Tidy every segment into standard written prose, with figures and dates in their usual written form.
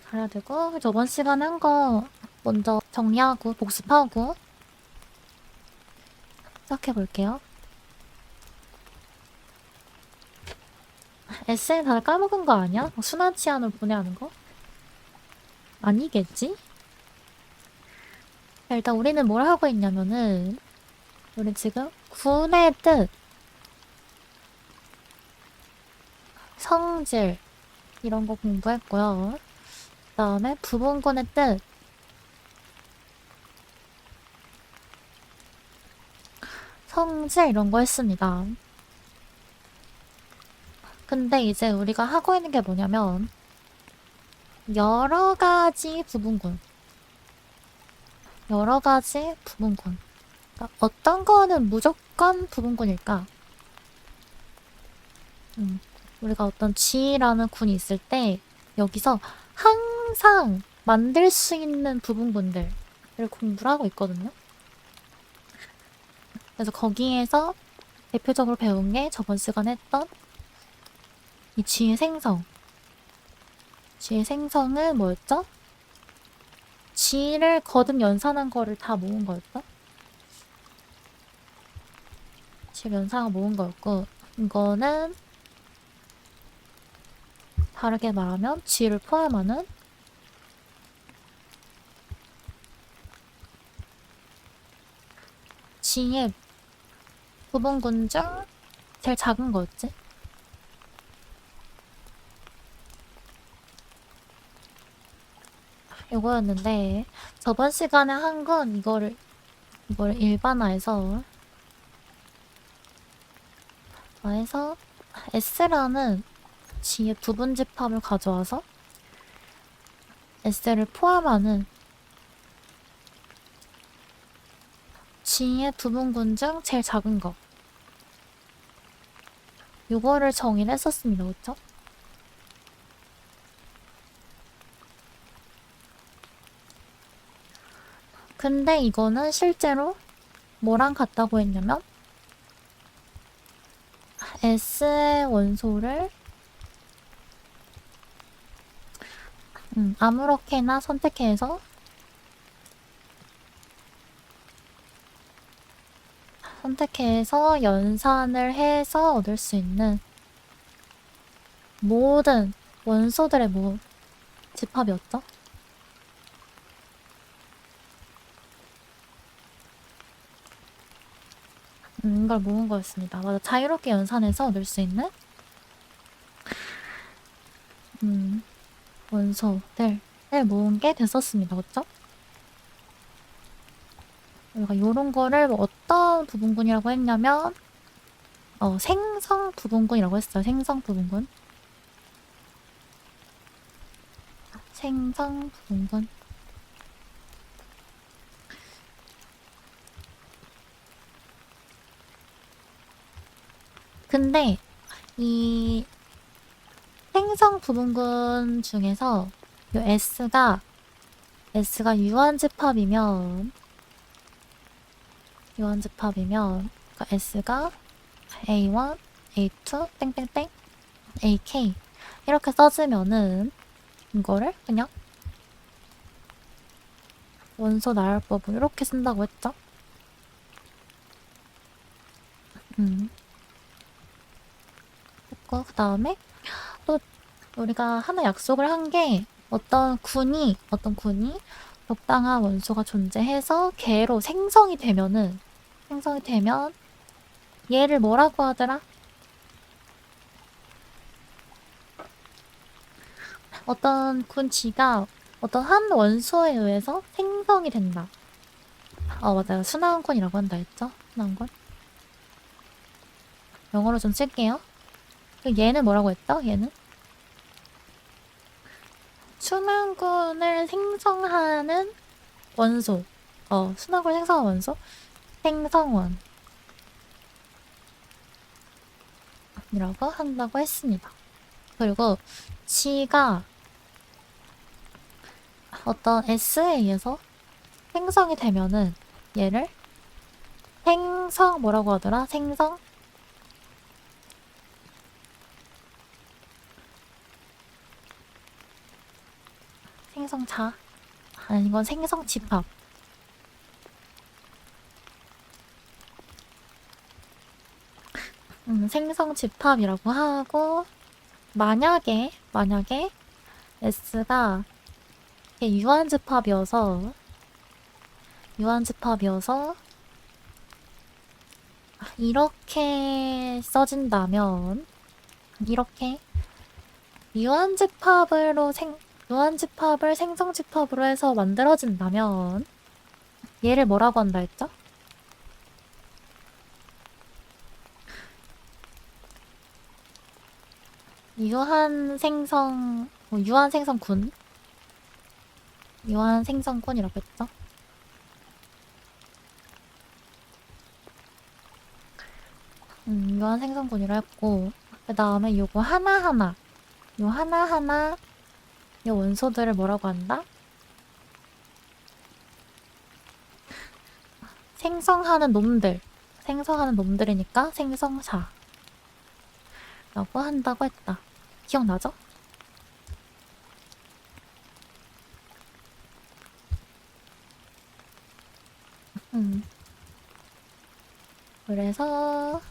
가야 되고, 저번 시간에 한 거 먼저 정리하고 복습하고 시작해볼게요. 에세이 다들 까먹은 거 아니야? 순환 치안을 보내야 하는 거? 아니겠지? 자, 일단 우리는 뭘 하고 있냐면은, 우리 지금 군의 뜻, 성질, 이런 거 공부했고요. 그 다음에 부분군의 뜻, 성질 이런 거 했습니다. 근데 이제 우리가 하고 있는 게 뭐냐면 여러 가지 부분군. 그러니까 어떤 거는 무조건 부분군일까? 우리가 어떤 G라는 군이 있을 때 여기서 항상 만들 수 있는 부분군들을 공부를 하고 있거든요. 그래서 거기에서 대표적으로 배운 게 저번 시간에 했던 이 G의 생성. G의 생성은 뭐였죠? G를 거듭 연산한 거를 다 모은 거였죠? G를 연산한 거 모은 거였고, 이거는 다르게 말하면 G를 포함하는 G의 부분군 중 제일 작은 거였지? 이거였는데 저번 시간에 한 건 이거를 일반화해서 S라는 G의 부분 집합을 가져와서 S를 포함하는 G의 부분군 중 제일 작은 거, 이거를 정의를 했었습니다. 그쵸? 근데 이거는 실제로 뭐랑 같다고 했냐면 S의 원소를 아무렇게나 선택해서 연산을 해서 얻을 수 있는 모든 원소들의 집합이었죠. 이걸 모은 거였습니다. 맞아, 자유롭게 연산해서 얻을 수 있는 원소들을 모은 게 됐었습니다. 그쵸? 우리가 요런 거를 어떤 부분군이라고 했냐면 생성 부분군이라고 했어요. 생성 부분군. 생성 부분군. 근데 이 생성 부분군 중에서 요 S가 유한집합이면 그러니까 S가 A1, A2, 땡땡땡, AK 이렇게 써지면은 이거를 그냥 원소 나열법을 이렇게 쓴다고 했죠. 했고, 그 다음에 또 우리가 하나 약속을 한 게 어떤 군이 적당한 원소가 존재해서 걔로 생성이 되면 얘를 뭐라고 하더라? 어떤 군 G가 어떤 한 원소에 의해서 생성이 된다. 맞아요. 순환군이라고 한다 했죠? 순환군. 영어로 좀 쓸게요. 얘는 뭐라고 했죠? 얘는 순환군을 생성하는 원소. 순환군을 생성하는 원소? 생성원. 이라고 한다고 했습니다. 그리고 G가 어떤 S에 의해서 생성이 되면은 얘를 뭐라고 하더라? 생성자. 아니, 이건 생성집합. 생성집합이라고 하고, 만약에 S가 유한집합이어서 이렇게 써진다면, 이렇게 유한집합을 생성집합으로 해서 만들어진다면, 얘를 뭐라고 한다 했죠? 유한생성군. 유한생성군이라고 했죠? 유한생성군이라 했고, 그 다음에 요거 하나하나, 요 원소들을 뭐라고 한다? 생성하는 놈들이니까 생성사 라고 한다고 했다. 기억나죠? 그래서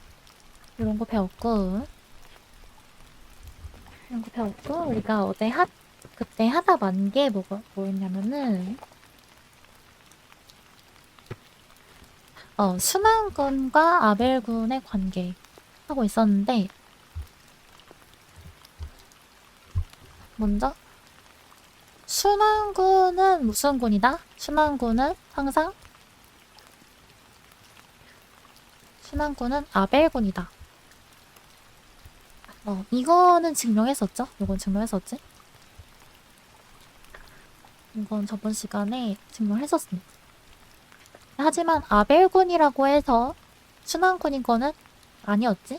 이런 거 배웠고 우리가 그때 하다 만 게 뭐였냐면은 순환군과 아벨군의 관계 하고 있었는데, 먼저 순환군은 무슨 군이다? 순환군은 아벨군이다. 이거는 증명했었죠? 이건 증명했었지? 이건 저번 시간에 증명했었습니다. 하지만 아벨군이라고 해서 순환군인 거는 아니었지?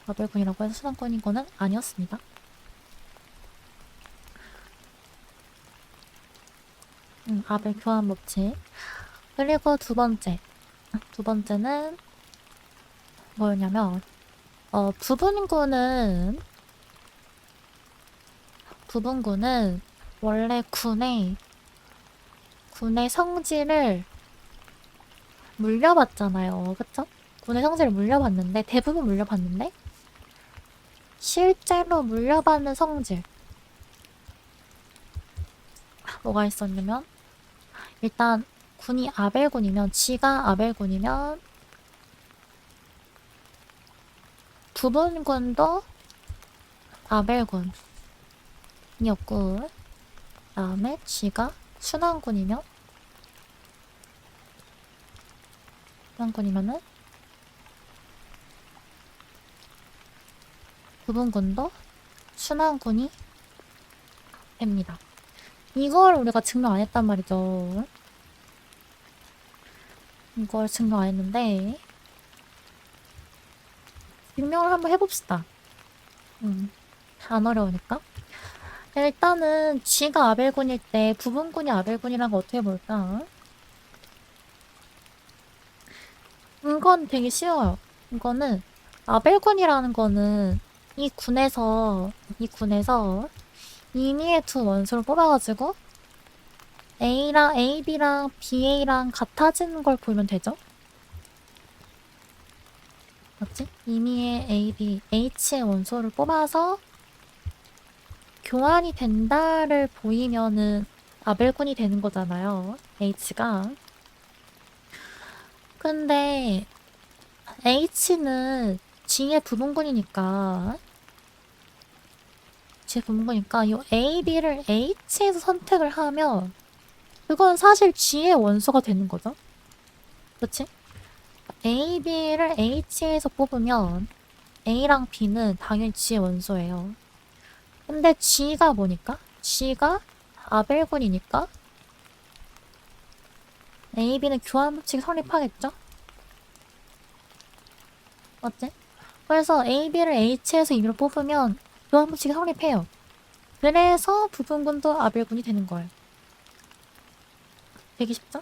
아벨군이라고 해서 순환군인 거는 아니었습니다. 아벨 교환 법칙. 그리고 두 번째는 뭐였냐면, 부분군은 원래 군의 성질을 물려봤잖아요. 그쵸? 군의 성질을 물려봤는데, 대부분 물려봤는데, 실제로 물려받는 성질 뭐가 있었냐면, 일단 군이 아벨군이면, 지가 아벨군이면 부분군도 아벨군이었고, 그 다음에 지가 순환군이면은 부분군도 순환군이 됩니다. 이걸 우리가 증명 안 했단 말이죠. 이걸 증명 안 했는데, 증명을 한번 해봅시다. 안 어려우니까. 일단은 G가 아벨군일 때 부분군이 아벨군이란 거 어떻게 볼까? 이건 되게 쉬워요. 이거는 아벨군이라는 거는 이 군에서 임의의 두 원소를 뽑아가지고 B랑 BA랑 같아지는 걸 보면 되죠? 맞지? 임의의 AB, H의 원소를 뽑아서 교환이 된다를 보이면은 아벨군이 되는 거잖아요. H가. 근데 H는 G의 부분군이니까 이 AB를 H에서 선택을 하면 그건 사실 G의 원소가 되는 거죠. 그렇지? AB를 H에서 뽑으면 A랑 B는 당연히 G의 원소예요. 근데 G가 뭐니까? G가 아벨군이니까 AB는 교환 법칙이 성립하겠죠? 맞지? 그래서 AB를 H에서 임의로 뽑으면 교환 법칙이 성립해요. 그래서 부분군도 아벨군이 되는 거예요. 되게 쉽죠?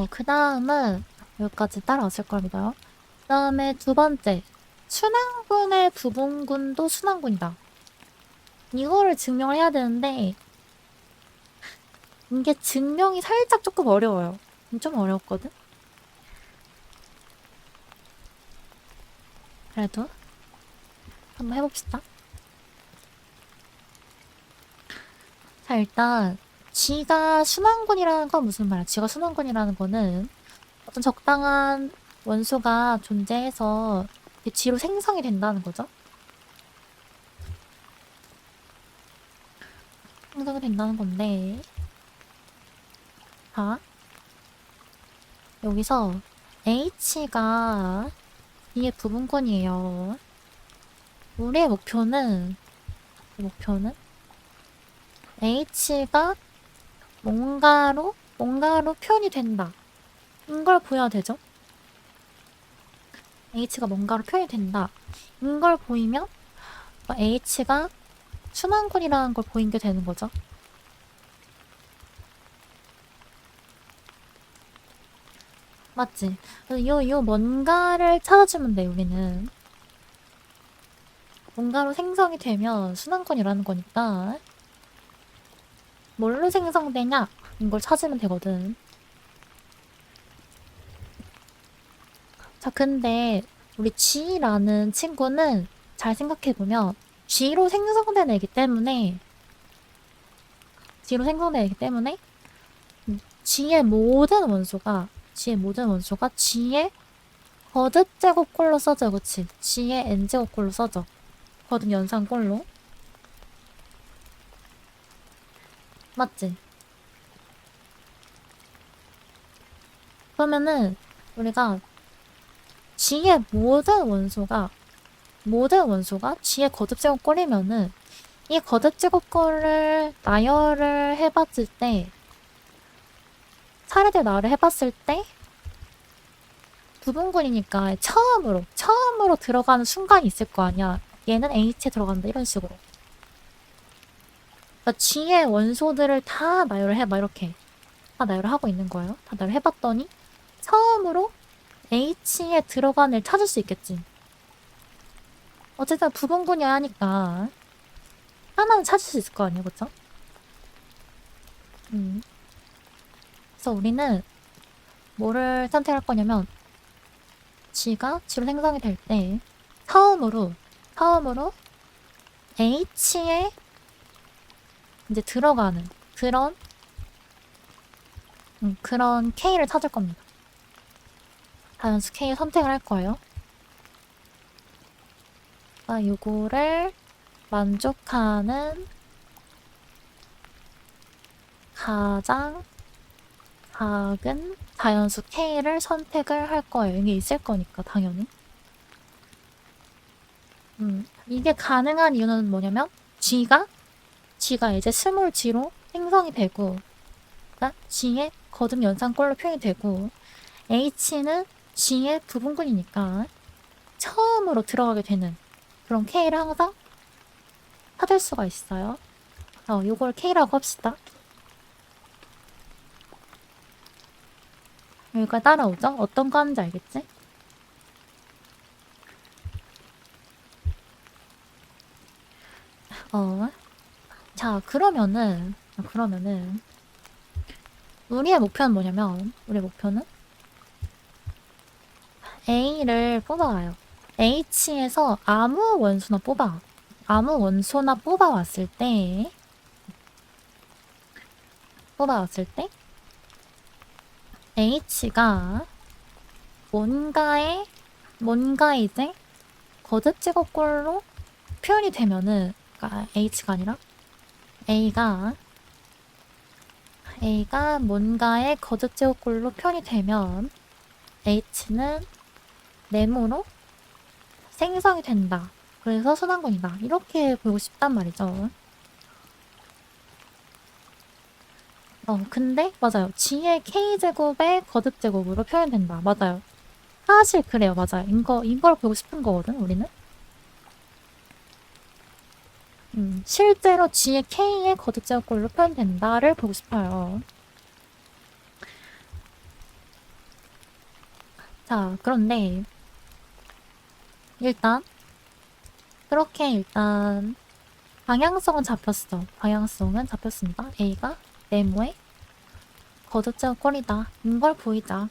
그 다음은 여기까지 따라왔을 겁니다. 그 다음에 두 번째. 순환군의 부분군도 순환군이다. 이거를 증명을 해야 되는데, 이게 증명이 살짝 조금 어려워요. 좀 어렵거든? 그래도 한번 해봅시다. 자, 일단 G가 순환군이라는 건 무슨 말이야? G가 순환군이라는 거는 어떤 적당한 원소가 존재해서 G로 생성이 된다는 거죠. 생성이 된다는 건데, 자, 여기서 H가 G의 부분권이에요. 우리의 목표는 H가 뭔가로 표현이 된다. 이걸 보여야 되죠. H가 뭔가로 표현이 된다. 이걸 보이면 H가 순환군이라는 걸 보이게 되는 거죠. 맞지? 요 뭔가를 찾아주면 돼, 우리는. 뭔가로 생성이 되면 순환군이라는 거니까 뭘로 생성되냐? 이걸 찾으면 되거든. 자, 근데 우리 G라는 친구는 잘 생각해보면 G로 생성된 애기 때문에 G의 모든 원소가 G의 거듭제곱꼴로 써져. 그치? G의 n제곱꼴로 써져. 거듭 연산꼴로. 맞지? 그러면은 우리가 G의 모든 원소가 G의 거듭제곱꼴이면은 이 거듭제곱꼴을 나열을 해봤을 때 차례대로 나열을 해봤을 때 부분군이니까 처음으로 들어가는 순간이 있을 거 아니야. 얘는 H에 들어간다 이런 식으로. 그러니까 G의 원소들을 다 나열을 해봐 이렇게. 다 나열을 하고 있는 거예요. 다 나열을 해봤더니 처음으로 H에 들어간 애를 찾을 수 있겠지. 어쨌든 부분군이야 하니까 하나는 찾을 수 있을 거 아니야, 그쵸? 그래서 우리는 뭐를 선택할 거냐면 G가 G로 생성이 될 때 처음으로 H에 이제 들어가는 그런 K를 찾을 겁니다. 다연수 K 선택을 할 거예요. 요거를 만족하는 가장 작은 자연수 K를 선택을 할 거예요. 이게 있을 거니까 당연히. 이게 가능한 이유는 뭐냐면 G가 이제 스몰 G로 생성이 되고 그러니까 G의 거듭 연산꼴로 표현이 되고 H는 G의 부분군이니까 처음으로 들어가게 되는 그런 K를 항상 찾을 수가 있어요. 요걸 K라고 합시다. 여기까지 따라오죠? 어떤 거 하는지 알겠지? 자, 그러면은 우리의 목표는 뭐냐면 A를 뽑아와요. H에서 아무 원소나 뽑아왔을 때 H가 뭔가 이제 거듭제곱꼴로 표현이 되면은 그러니까 H가 아니라 A가 뭔가의 거듭제곱꼴로 표현이 되면 H는 네모로 생성이 된다. 그래서 순환군이다. 이렇게 보고 싶단 말이죠. 근데 맞아요. G의 K제곱의 거듭제곱으로 표현된다. 맞아요. 사실 그래요. 맞아요. 이걸 보고 싶은 거거든, 우리는. 실제로 G의 K의 거듭제곱꼴로 표현된다를 보고 싶어요. 자, 그런데 일단 그렇게 일단 방향성은 잡혔어. 방향성은 잡혔습니다. A가 네모에 거듭자 꼴이다. 걸 보이자.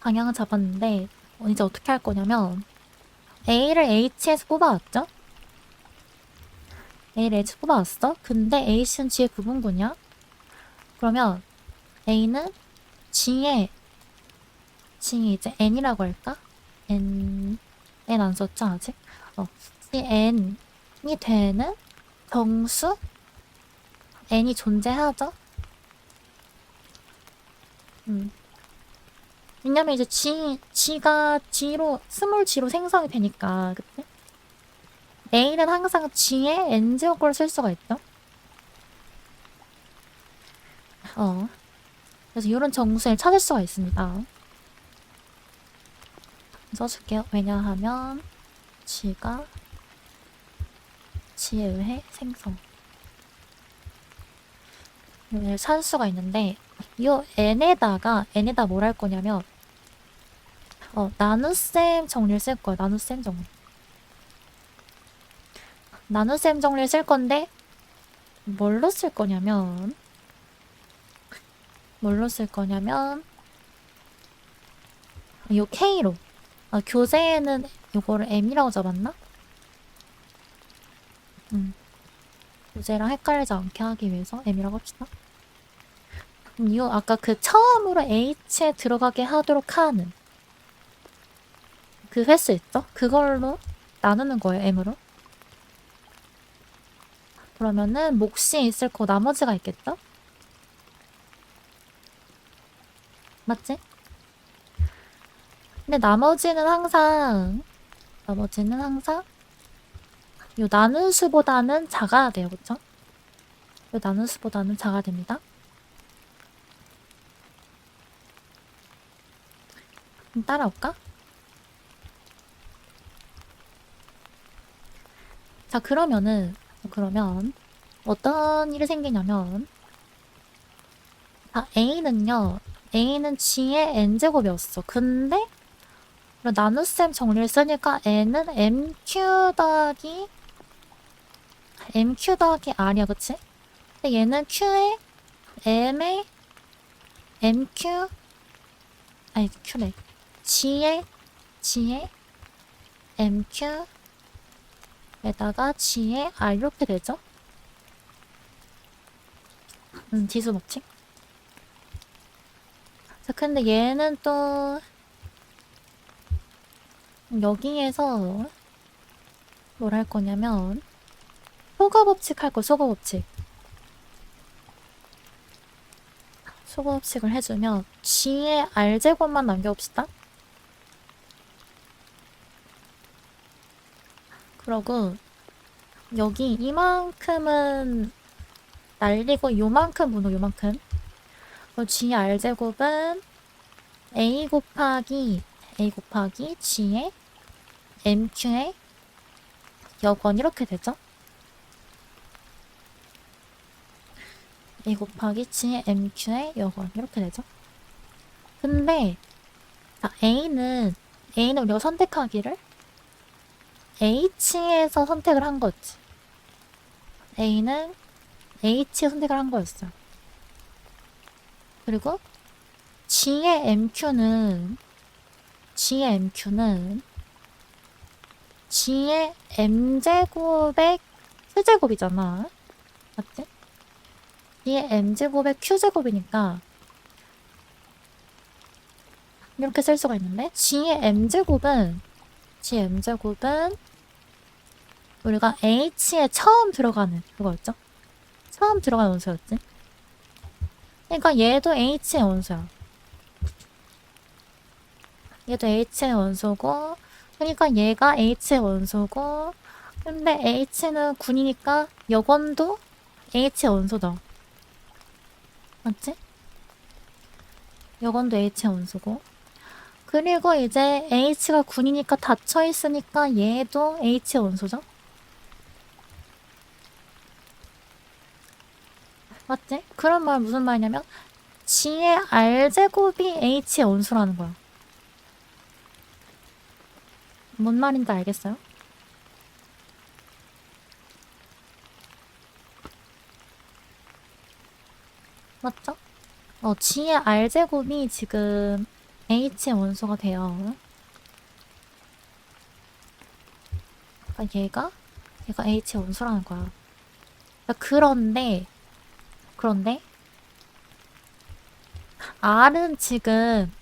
방향은 잡았는데 이제 어떻게 할 거냐면 A를 H에서 뽑아왔죠? A를 H 뽑아왔어? 근데 H는 G의 구분군이야? 그러면 A는 G에 이제 N이라고 할까? N 안 썼죠 아직? N이 되는 정수? N이 존재하죠? 왜냐면 이제 G가 스몰 G로 생성이 되니까, 그치? A는 항상 G에 N제곱을 쓸 수가 있죠? 그래서 이런 정수를 찾을 수가 있습니다. 써줄게요. 왜냐하면 G가 G에 의해 생성. 을 찾을 수가 있는데 이 N에다 뭘 할 거냐면 나눗셈 정리를 쓸 거야. 나눗셈 정리. 나눗셈 정리를 쓸 건데 뭘로 쓸 거냐면 요 K로. 교재에는 요거를 M이라고 잡았나? 교재랑 헷갈리지 않게 하기 위해서 M이라고 합시다. 이거 아까 그 처음으로 H에 들어가게 하도록 하는 그 횟수 있죠? 그걸로 나누는 거예요, M으로. 그러면은 몫이 있을 거 나머지가 있겠죠? 맞지? 근데 나머지는 항상 요 나눗수보다는 작아야 돼요, 그쵸? 요 나눗수보다는 작아야 됩니다. 그럼 따라올까? 자, 그러면 어떤 일이 생기냐면 A는 G의 N제곱이었어. 근데 나눗셈 정리를 쓰니까 N은 MQ 더하기 R이야, 그치? 근데 얘는 Q에 M에 MQ 아니 Q래. G에 MQ 에다가 G에 R 이렇게 되죠? 지수 법칙. 자, 근데 얘는 또 여기에서 뭘 할 거냐면 소거 법칙 할 거, 소거 법칙. 소거 법칙을 해주면 G의 R제곱만 남겨봅시다. 그러고 여기 이만큼은 날리고 요만큼 분호 요만큼. G의 R제곱은 A 곱하기 G의 MQ의 여건 이렇게 되죠? A 곱하기 G의 MQ의 여건 이렇게 되죠? 근데 자, A는 우리가 선택하기를 H에서 선택을 한 거지. A는 H에 선택을 한 거였어요. 그리고 G의 MQ는 G의 M제곱의 Q제곱이잖아. 맞지? G의 M제곱의 Q제곱이니까 이렇게 쓸 수가 있는데 G의 M제곱은 우리가 H에 처음 들어가는 그거였죠? 처음 들어가는 원소였지? 그러니까 얘도 H의 원소야. 얘도 H의 원소고, 그러니까 얘가 H의 원소고, 근데 H는 9이니까 여건도 H의 원소다. 맞지? 여건도 H의 원소고. 그리고 이제 H가 9이니까 닫혀있으니까 얘도 H의 원소죠? 맞지? 그런 말 무슨 말이냐면 G의 R제곱이 H의 원소라는 거야. 뭔 말인지 알겠어요? 맞죠? G의 R제곱이 지금 H의 원소가 돼요. 그러니까 얘가 H의 원소라는 거야. 그런데 R은 지금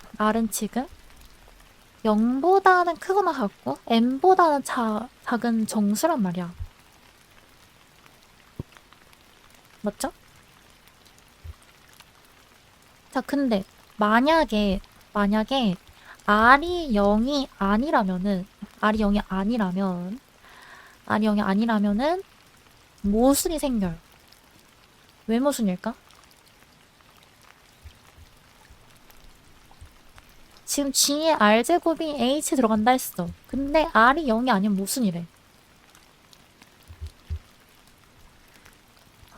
0보다는 크거나 같고 M보다는 작은 정수란 말이야. 맞죠? 자, 근데 만약에 R이 0이 아니라면은 모순이 생겨요. 왜 모순일까? 지금 G에 R제곱이 H 들어간다 했어. 근데 R이 0이 아니면 모순이래.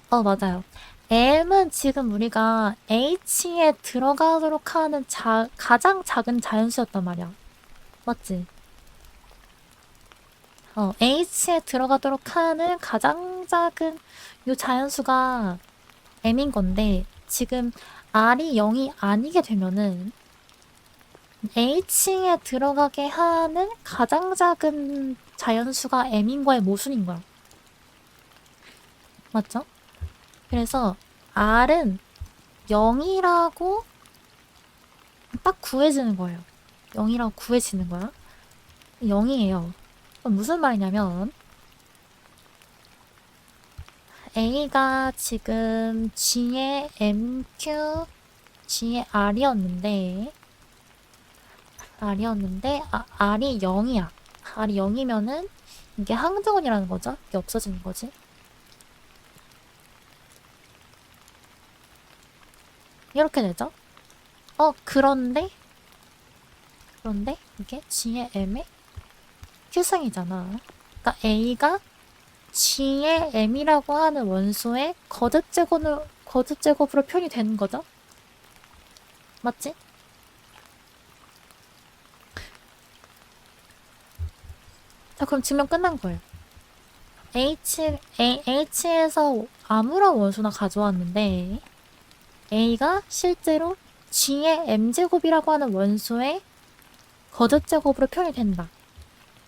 맞아요. M은 지금 우리가 H에 들어가도록 하는 가장 작은 자연수였단 말이야. 맞지? H에 들어가도록 하는 가장 작은 요 자연수가 M인 건데, 지금 R이 0이 아니게 되면은 H에 들어가게 하는 가장 작은 자연수가 M인 거에 모순인 거야. 맞죠? 그래서 R은 0이라고 딱 구해지는 거예요. 0이라고 구해지는 거야. 0이에요. 그럼 무슨 말이냐면 A가 지금 G의 MQ, G의 R이었는데 R이 0이야. R이 0이면은 이게 항등원이라는 거죠? 이게 없어지는 거지. 이렇게 되죠? 그런데 이게 G의 M의 Q승이잖아. 그러니까 A가 G의 M이라고 하는 원소의 거듭제곱으로 표현이 되는 거죠? 맞지? 자, 그럼 증명 끝난 거예요. H에서 아무런 원소나 가져왔는데 A가 실제로 G의 M제곱이라고 하는 원소의 거듭제곱으로 표현이 된다.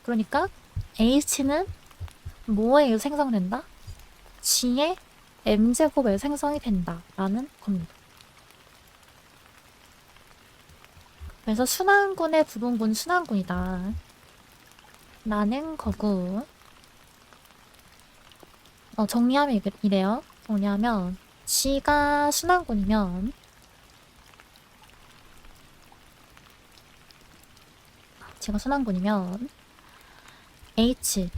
그러니까 H는 뭐에 의해 생성된다? G의 M제곱에 의해 생성이 된다. 라는 겁니다. 그래서 순환군의 부분군 순환군이다. 라는 거고. 정리하면 이래요. 정리하면 G가 순환군이면 H,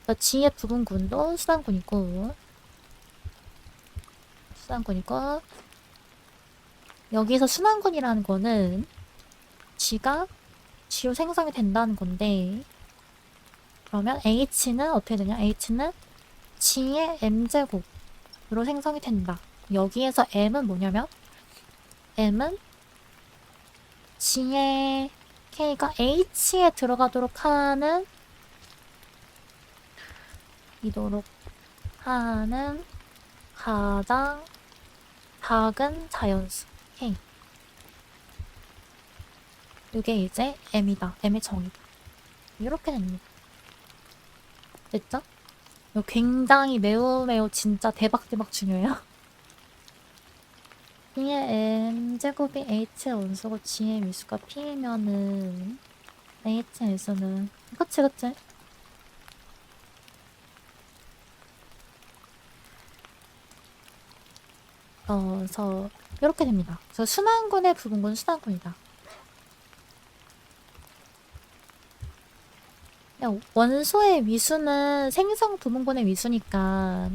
그러니까 G의 부분군도 순환군이고 여기서 순환군이라는 거는 G가 G로 생성이 된다는 건데, 그러면 H는 어떻게 되냐? H는 G의 M제곱으로 생성이 된다. 여기에서 M은 뭐냐면 M은 G의 K가 H에 들어가도록 하는 가장 작은 자연수 K. 이게 이제 M이다. M의 정의다. 이렇게 됩니다. 됐죠? 이거 굉장히 매우 진짜 대박 중요해요. G의 M제곱이 H의 원소고 G의 미수가 P면은 H의 일수는 그치. 그래서 이렇게 됩니다. 그래서 순환군의 부분군 순환군이다. 원소의 위수는 생성 부분군의 위수니까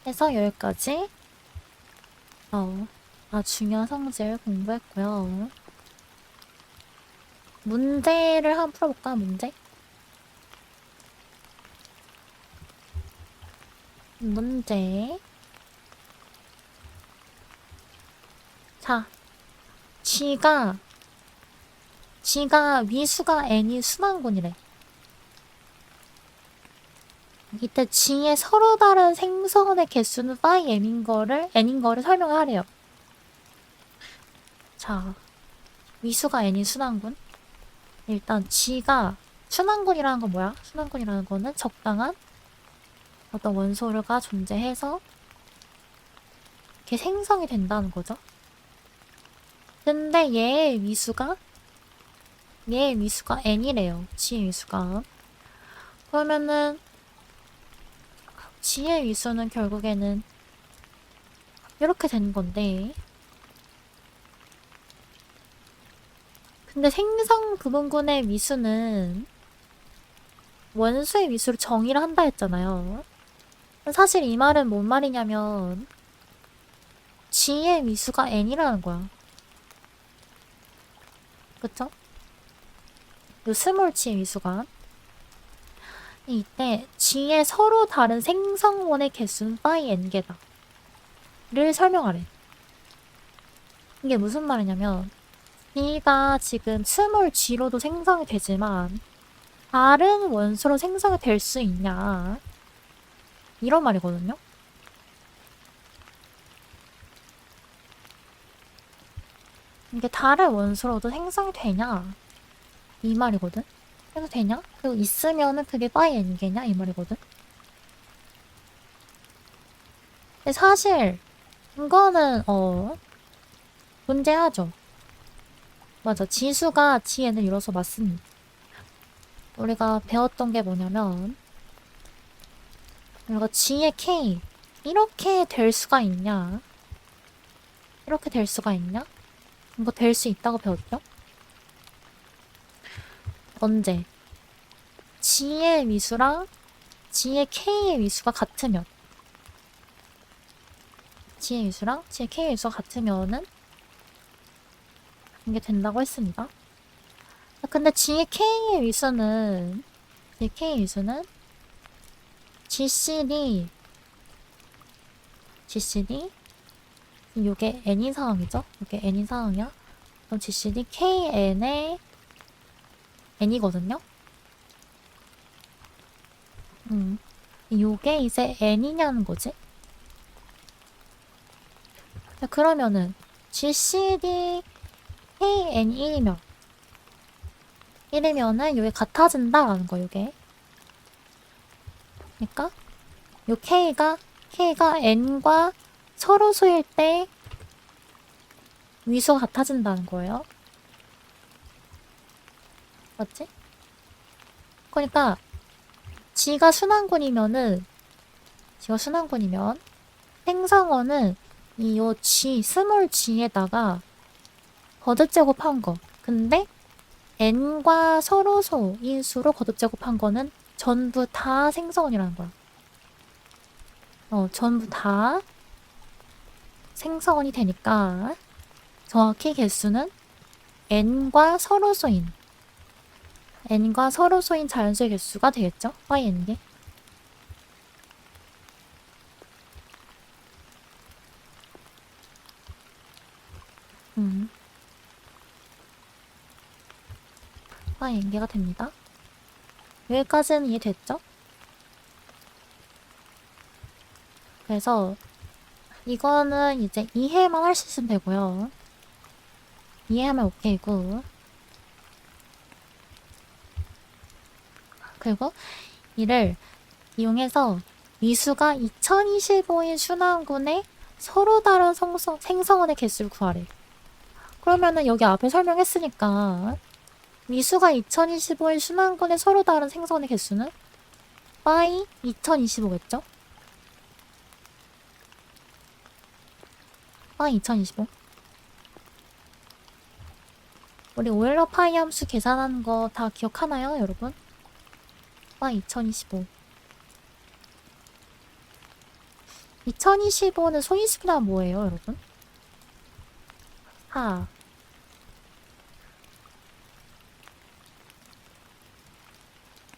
해서 여기까지 중요한 성질 공부했고요. 문제를 한번 풀어볼까? 문제? 문제. 자, G가 위수가 n인 순환군이래. 이때 G의 서로 다른 생성원의 개수는 phi n인 거를 설명하래요. 자, 위수가 n인 순환군. 일단 G가 순환군이라는 건 뭐야? 순환군이라는 거는 적당한 어떤 원소가 존재해서 이렇게 생성이 된다는 거죠. 근데 얘의 위수가 n이래요. G의 위수가. 그러면은 G의 위수는 결국에는 이렇게 되는 건데, 근데 생성 부분군의 위수는 원소의 위수로 정의를 한다 했잖아요. 사실 이 말은 뭔 말이냐면 G의 위수가 n이라는 거야. 그쵸? 요 스몰 G의 위수가. 이때 G의 서로 다른 생성원의 개수는 phi n개다 를 설명하래. 이게 무슨 말이냐면 G가 지금 스몰 G로도 생성이 되지만 다른 원소로 생성이 될 수 있냐, 이런 말이거든요. 이게 다른 원소로도 생성이 되냐, 이 말이거든. 해도 되냐? 그리고 있으면은 그게 phi n개냐, 이 말이거든. 근데 사실 이거는 문제하죠. 맞아, 지수가 Gn을 이뤄서 맞습니다. 우리가 배웠던 게 뭐냐면, 이거 G의 K 이렇게 될 수가 있냐, 이렇게 될 수가 있냐, 이거 될 수 있다고 배웠죠? 언제? G의 위수랑 G의 K의 위수가 같으면, G의 위수랑 G의 K의 위수가 같으면은 이게 된다고 했습니다. 근데 G의 K의 위수는 GCD 요게 n인 상황이죠? 요게 n인 상황이야. 그럼 GCD KN의 n이거든요? 요게 이제 n이냐는 거지? 자, 그러면은 GCD KN 1이면은 요게 같아진다라는 거, 요게. 그러니까 요 K가 n과 서로 수일 때 위수가 같아진다는 거예요. 맞지? 그러니까 G가 순환군이면 생성원은 요 G, 스몰 G에다가 거듭제곱한 거. 근데 n과 서로소인 수로 거듭제곱한 거는 전부 다 생성원이라는 거야. 전부 다 생성원이 되니까 정확히 개수는 n과 서로소인 자연수의 개수가 되겠죠? phi n개. phi n개가 됩니다. 여기까지는 이해됐죠? 그래서 이거는 이제 이해만 할 수 있으면 되고요. 이해하면 오케이고. 그리고 이를 이용해서 위수가 2025인 순환군의 서로 다른 생성원의 개수를 구하래. 그러면은 여기 앞에 설명했으니까 위수가 2025인 순환군의 서로 다른 생성원의 개수는 phi 2025겠죠? phi 2025. 우리 오일러 파이 함수 계산하는 거 다 기억하나요, 여러분? phi 2025. 2025는 소인수나 뭐예요, 여러분?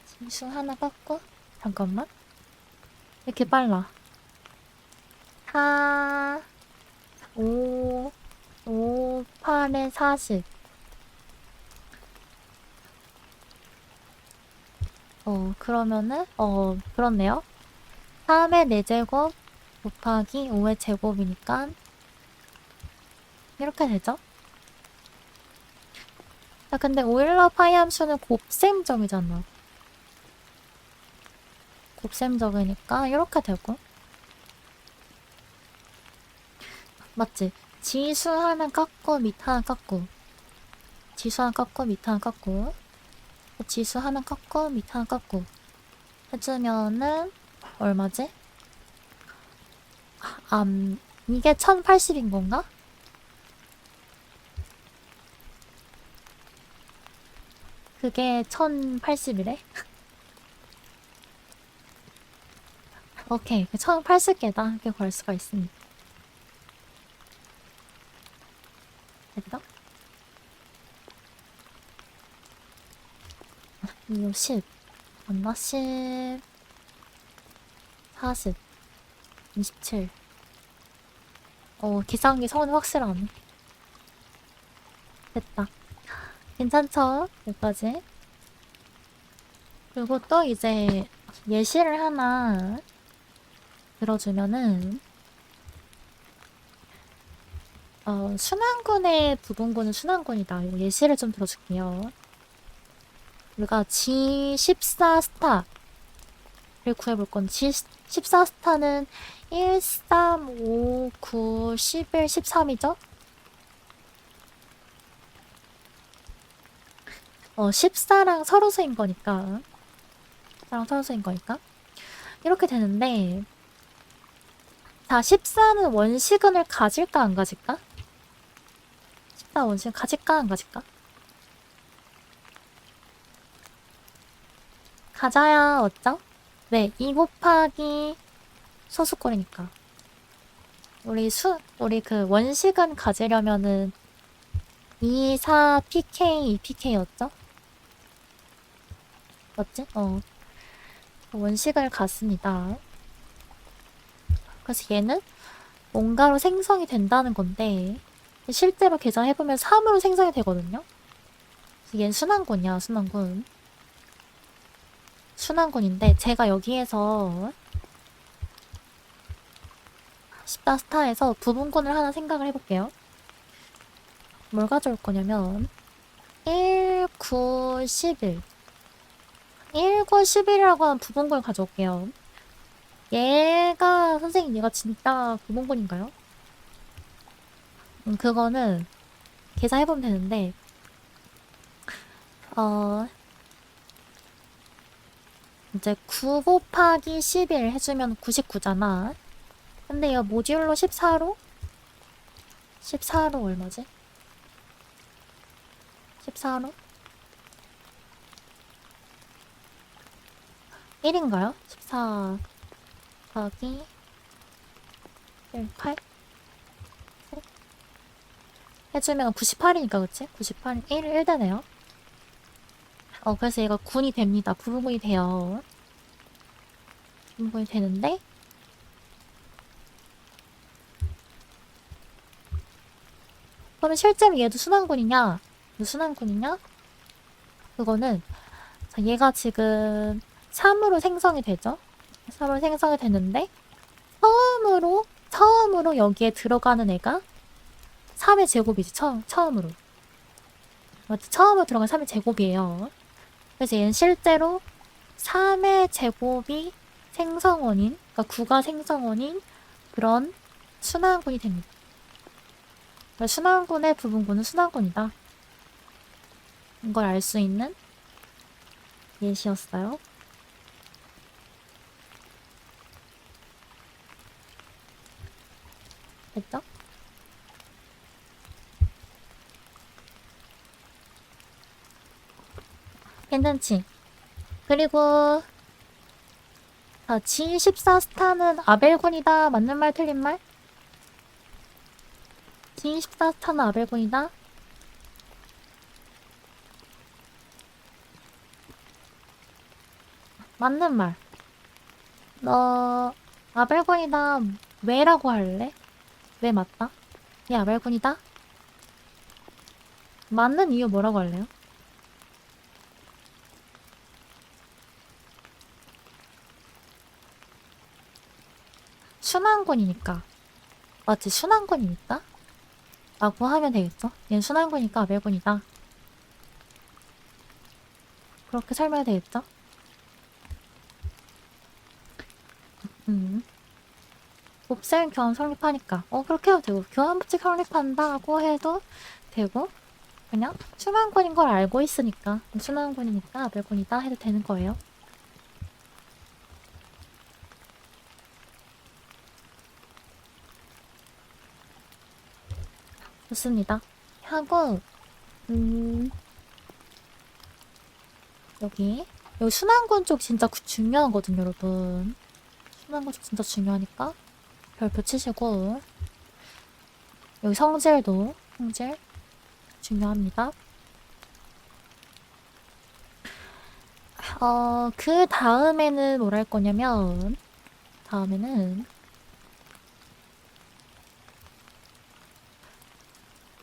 진수 하나 깎고, 잠깐만. 이렇게 빨라. 4, 5, 5, 8에 40. 그러면은, 그렇네요. 3의 4제곱 곱하기 5의 제곱이니까, 이렇게 되죠? 야, 근데 오일러 파이 함수는 곱셈적이잖아. 곱셈적이니까, 이렇게 되고. 맞지? 지수 하나 깎고, 밑 하나 깎고. 지수 하나 깎고, 밑 하나 깎고. 지수 하나 깎고, 밑 하나 깎고. 해주면은, 얼마지? 이게 1080인 건가? 그게 1080이래? 오케이. 1080개다. 이렇게 걸 수가 있습니다. 됐다? 이거 10. 맞나? 10. 40. 27. 계산기 성은 확실하네. 됐다. 괜찮죠? 여기까지. 그리고 또 이제 예시를 하나 들어주면은, 순환군의 부분군은 순환군이다. 이거 예시를 좀 들어줄게요. 우리가 G14 스타를 구해볼 건 G14 스타는 1, 3, 5, 9, 11, 13이죠? 14랑 서로수인 거니까. 14랑 서로수인 거니까. 이렇게 되는데, 자, 14는 원시근을 가질까, 안 가질까? 14 원시근 가질까, 안 가질까? 가자야, 어쩌? 네, 2 곱하기 소수꼴이니까. 우리 그 원식은 가지려면은 2, 4, pk, 2pk였죠? 맞지? 원식을 갔습니다. 그래서 얘는 뭔가로 생성이 된다는 건데, 실제로 계산해보면 3으로 생성이 되거든요? 그래서 얘는 순환군이야, 순환군. 순환군인데, 제가 여기에서 14 스타에서 부분군을 하나 생각을 해볼게요. 뭘 가져올 거냐면 1, 9, 11 1, 9, 11이라고 하는 부분군을 가져올게요. 얘가 선생님 얘가 진짜 부분군인가요? 그거는 계산해보면 되는데 이제 9 곱하기 11 해주면 99잖아. 근데 이거 모듈로 14로? 14로 얼마지? 14로? 1인가요? 14 곱하기 1, 8? 해주면 98이니까 그치? 98, 1 되네요. 그래서 얘가 군이 됩니다. 부분군이 돼요. 부분군이 되는데 그러면 실제로 얘도 순환군이냐? 순환군이냐? 그거는 자, 얘가 지금 3으로 생성이 되죠? 3으로 생성이 되는데 처음으로 여기에 들어가는 애가 3의 제곱이지. 처음으로. 맞지? 처음으로 들어간 3의 제곱이에요. 그래서 얘는 실제로 3의 제곱이 생성원인, 그러니까 9가 생성원인 그런 순환군이 됩니다. 그러니까 순환군의 부분군은 순환군이다. 이걸 알 수 있는 예시였어요. 됐죠? 괜찮지? 그리고 G14 스타는 아벨군이다. 맞는 말 틀린 말? G14 스타는 아벨군이다. 맞는 말. 아벨군이다. 왜라고 할래? 왜 맞다? 얘 아벨군이다? 맞는 이유 뭐라고 할래요? 순환군이니까. 맞지? 순환군이니까? 라고 하면 되겠죠? 얘는 순환군이니까 아벨군이다. 그렇게 설명이 되겠죠? 음. 곱셈 교환 성립하니까. 그렇게 해도 되고, 교환법칙 성립한다고 해도 되고, 그냥 순환군인 걸 알고 있으니까, 순환군이니까 아벨군이다 해도 되는 거예요. 좋습니다. 하고, 여기 순환군 쪽 진짜 중요하거든요, 여러분. 순환군 쪽 진짜 중요하니까 별표 치시고, 여기 성질도, 성질 중요합니다. 그 다음에는 뭘 할 거냐면, 다음에는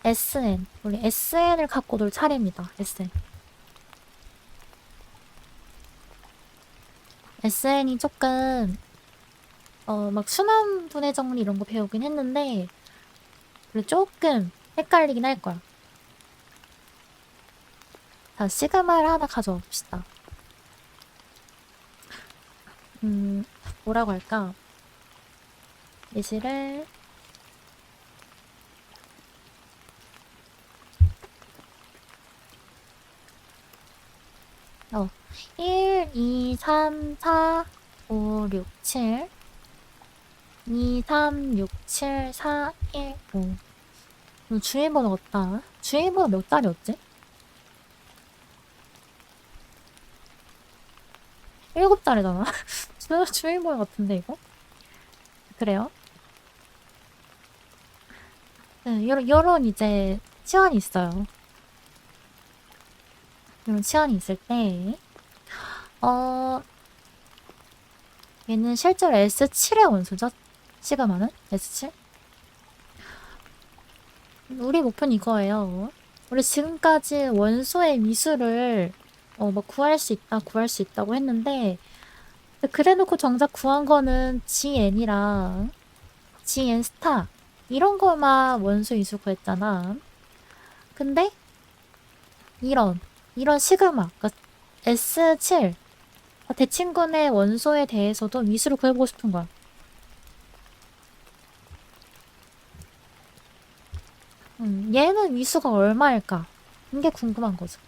SN. 우리 SN을 갖고 놀 차례입니다. SN. SN이 조금, 막 순환분해 정리 이런 거 배우긴 했는데, 그래 조금 헷갈리긴 할 거야. 자, 시그마를 하나 가져와 봅시다. 뭐라고 할까? 예시를 1, 2, 3, 4, 5, 6, 7 2, 3, 6, 7, 4, 1, 5 주인번호 없다. 주인번호 몇 자리였지? 7자리잖아. 주인번호 같은데 이거? 그래요? 네, 요런 이제 치환이 있어요. 이런 치환이 있을 때 얘는 실제로 S7의 원소죠? 시그마는? S7? 우리 목표는 이거예요. 우리 지금까지 원소의 미수를 뭐 구할 수 있다고 했는데 그래놓고 정작 구한 거는 GN이랑 GN 스타 이런 거만 원소 이수 구했잖아. 근데 이런 시그마 그러니까 S7 대칭군의 원소에 대해서도 미수를 구해보고 싶은 거야. 얘는 미수가 얼마일까? 이게 궁금한 거죠.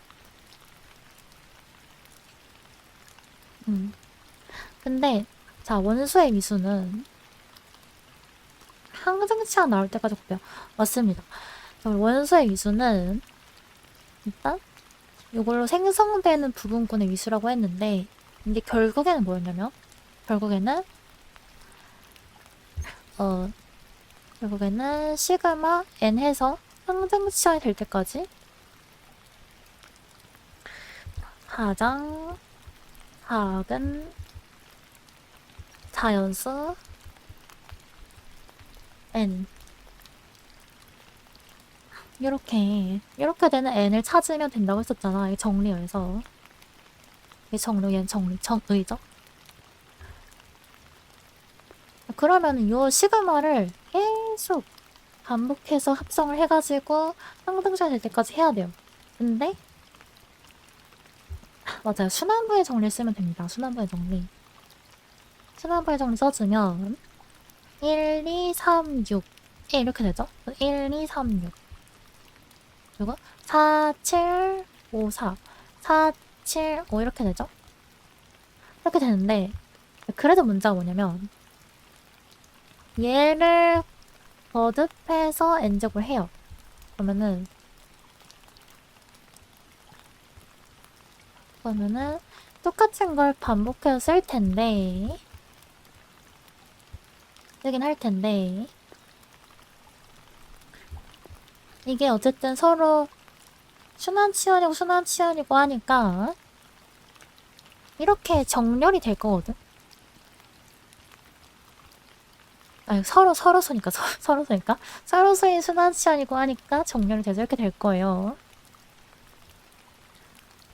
근데 자 원소의 미수는 항등치가 나올 때까지 곱해요. 맞습니다. 원소의 미수는 일단 이걸로 생성되는 부분군의 미수라고 했는데 이게 결국에는 뭐였냐면 결국에는 시그마 n 해서 항등치가 될 때까지 가장 작은 자연수 n 이렇게 되는 n을 찾으면 된다고 했었잖아. 이 정리해서 얘는 정의죠. 그러면 이 시그마를 계속 반복해서 합성을 해가지고 항등치가 될 때까지 해야 돼요. 근데 맞아요. 순환부의 정리를 쓰면 됩니다. 순환부의 정리 써주면 1, 2, 3, 6 이렇게 되죠? 1, 2, 3, 6 그리고 4, 7, 5, 4 4, 7, 5 이렇게 되죠? 이렇게 되는데 그래도 문제가 뭐냐면 얘를 거듭해서 n제곱을 해요. 그러면은 똑같은 걸 반복해서 쓸 텐데 쓰긴 할 텐데 이게 어쨌든 서로 순환치환이고 하니까 이렇게 정렬이 될 거거든. 아니, 서로소니까, 서로소니까. 서로소인 순환치환이고 하니까 정렬이 돼서 이렇게 될 거예요.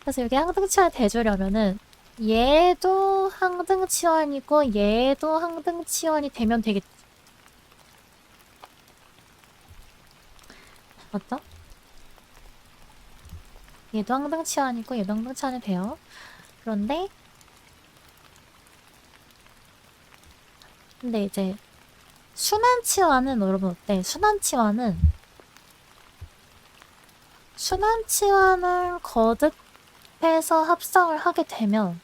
그래서 이게 항등치환 돼주려면은 얘도 항등치환이고 얘도 항등치환이 되면 되겠지. 맞죠? 얘도 항등치환이고 얘도 항등치환이 돼요. 그런데 근데 이제 순환치환은 여러분 어때? 순환치환을 거듭해서 합성을 하게 되면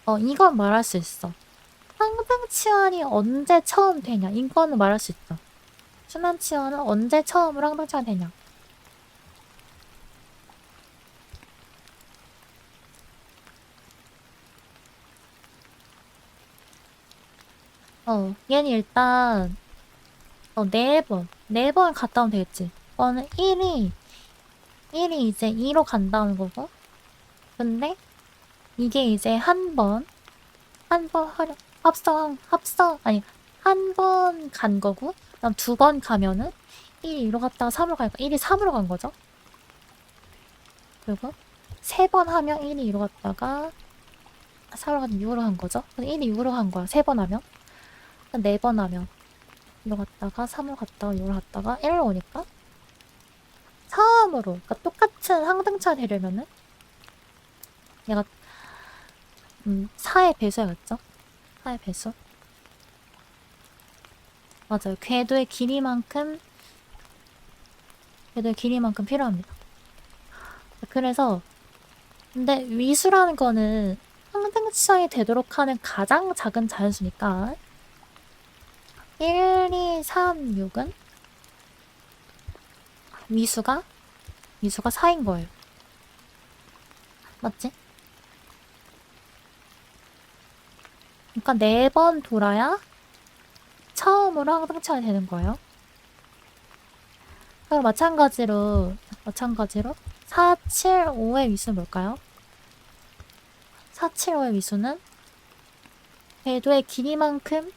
은 이건 말할 수 있어. 항등치환이 언제 처음 되냐? 이거는 말할 수 있어. 순환치환은 언제 처음으로 항등치환 되냐? 얘는 일단 네 번 갔다 오면 되겠지. 이거는 1이 이제 2로 간다는 거고. 근데 이게 이제 한 번 아니, 한 번 간 거고, 그다음 두 번 가면은 1이 2로 갔다가 3으로 가니까 1이 3으로 간 거죠. 그리고 세 번 하면 1이 2로 갔다가 3으로 가서 6으로 간 거죠. 그래서 1이 6으로 간 거야. 세 번 하면. 네 번 하면 2로 갔다가 3으로 갔다가 6으로 갔다가 1로 오니까 처음으로, 그러니까 똑같은 항등차 되려면은 얘가 4의 배수야겠죠? 4의 배수. 맞아요. 궤도의 길이만큼 필요합니다. 그래서 근데 위수라는 거는 항등치환이 되도록 하는 가장 작은 자연수니까 1, 2, 3, 6은 위수가 4인 거예요. 맞지? 그러니까 4번 돌아야 처음으로 항등치환이 되는 거예요. 그리고 마찬가지로 4, 7, 5의 위수는 뭘까요? 4, 7, 5의 위수는 궤도의 길이만큼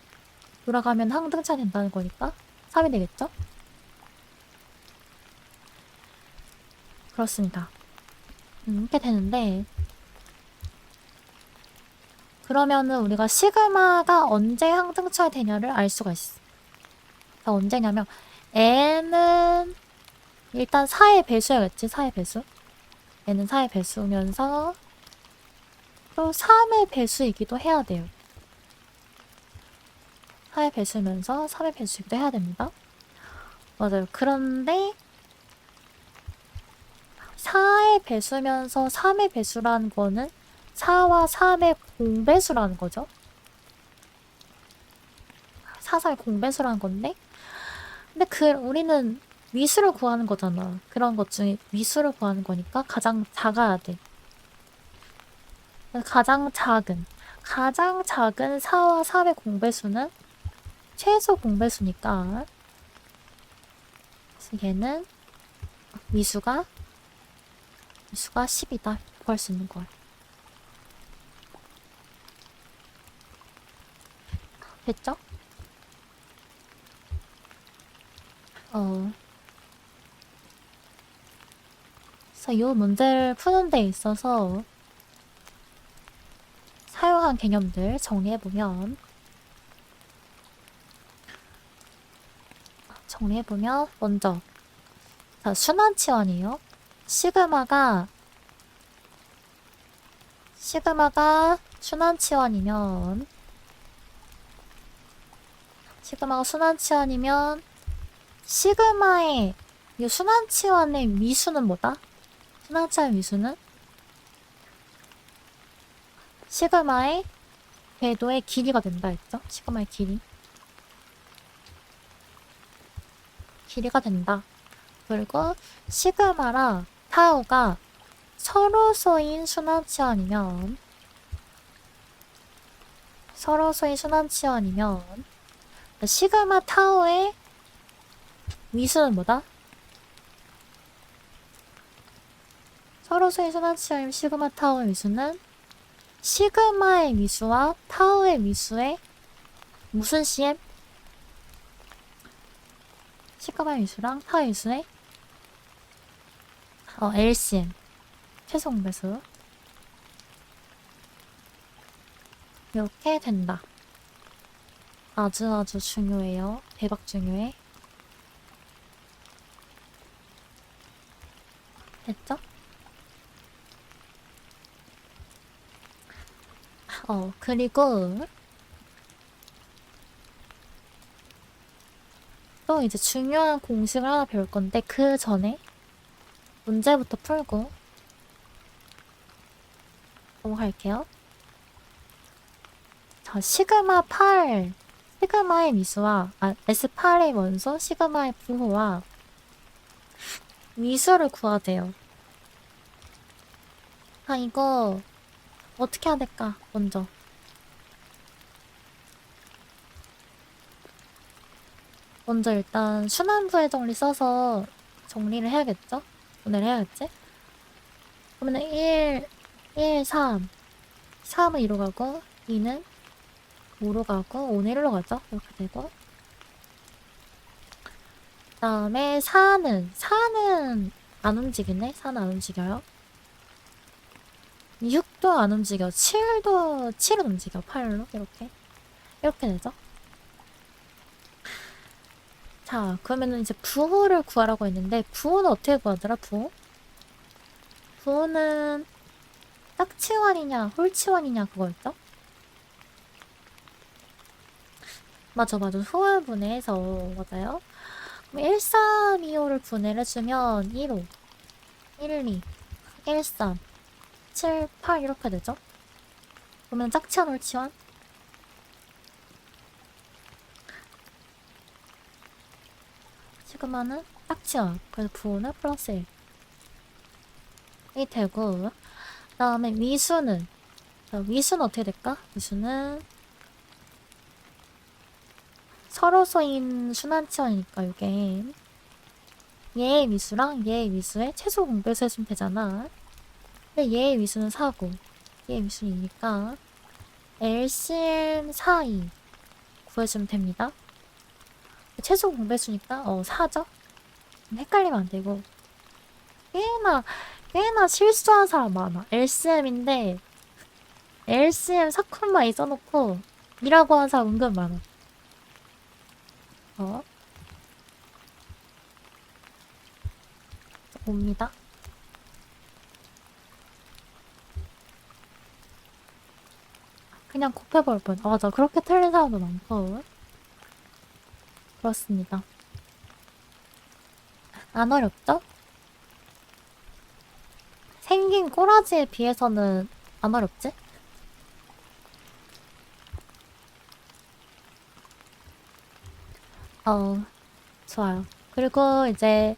돌아가면 항등치환이 된다는 거니까 3이 되겠죠? 그렇습니다. 이렇게 되는데 그러면은 우리가 시그마가 언제 항등치환이 되냐를 알 수가 있어. 그러니까 언제냐면 n은 일단 4의 배수야겠지. 4의 배수. n은 4의 배수면서 또 3의 배수이기도 해야 돼요. 4의 배수면서 3의 배수이기도 해야 됩니다. 맞아요. 그런데 4의 배수면서 3의 배수라는 거는 4와 3의 공배수라는 거죠. 4, 3의 공배수라는 건데 근데 우리는 위수를 구하는 거잖아. 그런 것 중에 위수를 구하는 거니까 가장 작아야 돼. 가장 작은 4와 3의 공배수는 최소 공배수니까 그래서 얘는 위수가 10이다 구할 수 있는 거야. 됐죠? 그래서 이 문제를 푸는 데 있어서 사용한 개념들 정리해보면 먼저 자, 순환치환이에요. 시그마가 순환치환이면 시그마의 이 순환치환의 미수는 뭐다? 순환치환 미수는 시그마의 궤도의 길이가 된다 했죠? 시그마의 길이가 된다. 그리고 시그마랑 타우가 서로소인 순환치환이면 시그마 타우의 위수는 뭐다? 서로소인 순환치환이면 시그마 타우의 위수는 시그마의 미수와 타우의 미수의 무슨 CM? 시그마의 미수랑 타우의 미수의 LCM 최소 공배수 이렇게 된다. 아주 중요해요. 대박 중요해. 됐죠? 그리고 또 이제 중요한 공식을 하나 배울 건데 그 전에 문제부터 풀고 넘어갈게요. 자, 시그마 8, 시그마의 미수와 S8의 원소, 시그마의 부호와 미수를 구하대요. 이거 어떻게 해야 될까? 먼저 일단 순환부의 정리 써서 정리를 해야겠죠? 오늘 해야겠지? 그러면 1, 3. 3은 2로 가고 2는 5로 가고 5는 1로 가죠? 이렇게 되고 그 다음에 4는 안 움직이네? 4는 안 움직여요. 6도 안 움직여. 7은 움직여. 8로 이렇게 되죠? 자, 그러면은 이제 부호를 구하라고 했는데 부호는 어떻게 구하더라? 부호는 짝치환이냐 홀치환이냐 그거였죠? 맞아 후월 분해해서 맞아요. 그럼 1325를 분해를 해주면 15 12 13 7 8 이렇게 되죠? 그러면 짝치환 홀치환 시그마는 짝치환 그래서 부호는 플러스 1이 되고 그 다음에 위수는 어떻게 될까? 위수는 서로소인 순환치환이니까 이게 얘의 미수랑 얘의 미수의 최소 공배수 해주면 되잖아. 근데 얘의 미수는 4고 얘의 미수는 2니까 LCM 4, 2 구해주면 됩니다. 최소 공배수니까 4죠? 헷갈리면 안 되고 꽤나 실수한 사람 많아. LCM인데 LCM 4콤마 써놓고 2라고 하는 사람 은근 많아. 옵니다. 그냥 곱해볼 뻔. 맞아. 그렇게 틀린 사람도 많고. 그렇습니다. 안 어렵죠? 생긴 꼬라지에 비해서는 안 어렵지? 좋아요. 그리고 이제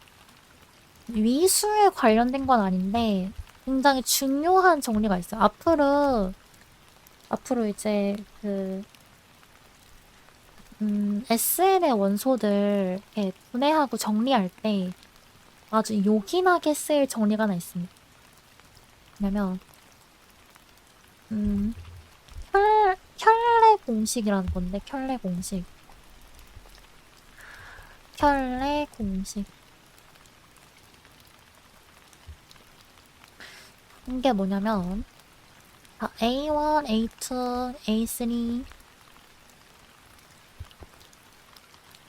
위수에 관련된 건 아닌데 굉장히 중요한 정리가 있어요. 앞으로 이제 SN의 원소들 이렇게 분해하고 정리할 때 아주 요긴하게 쓰일 정리가 하나 있습니다. 왜냐면 켤레 공식이라는 건데 켤레 공식 이게 뭐냐면 A1, A2, A3,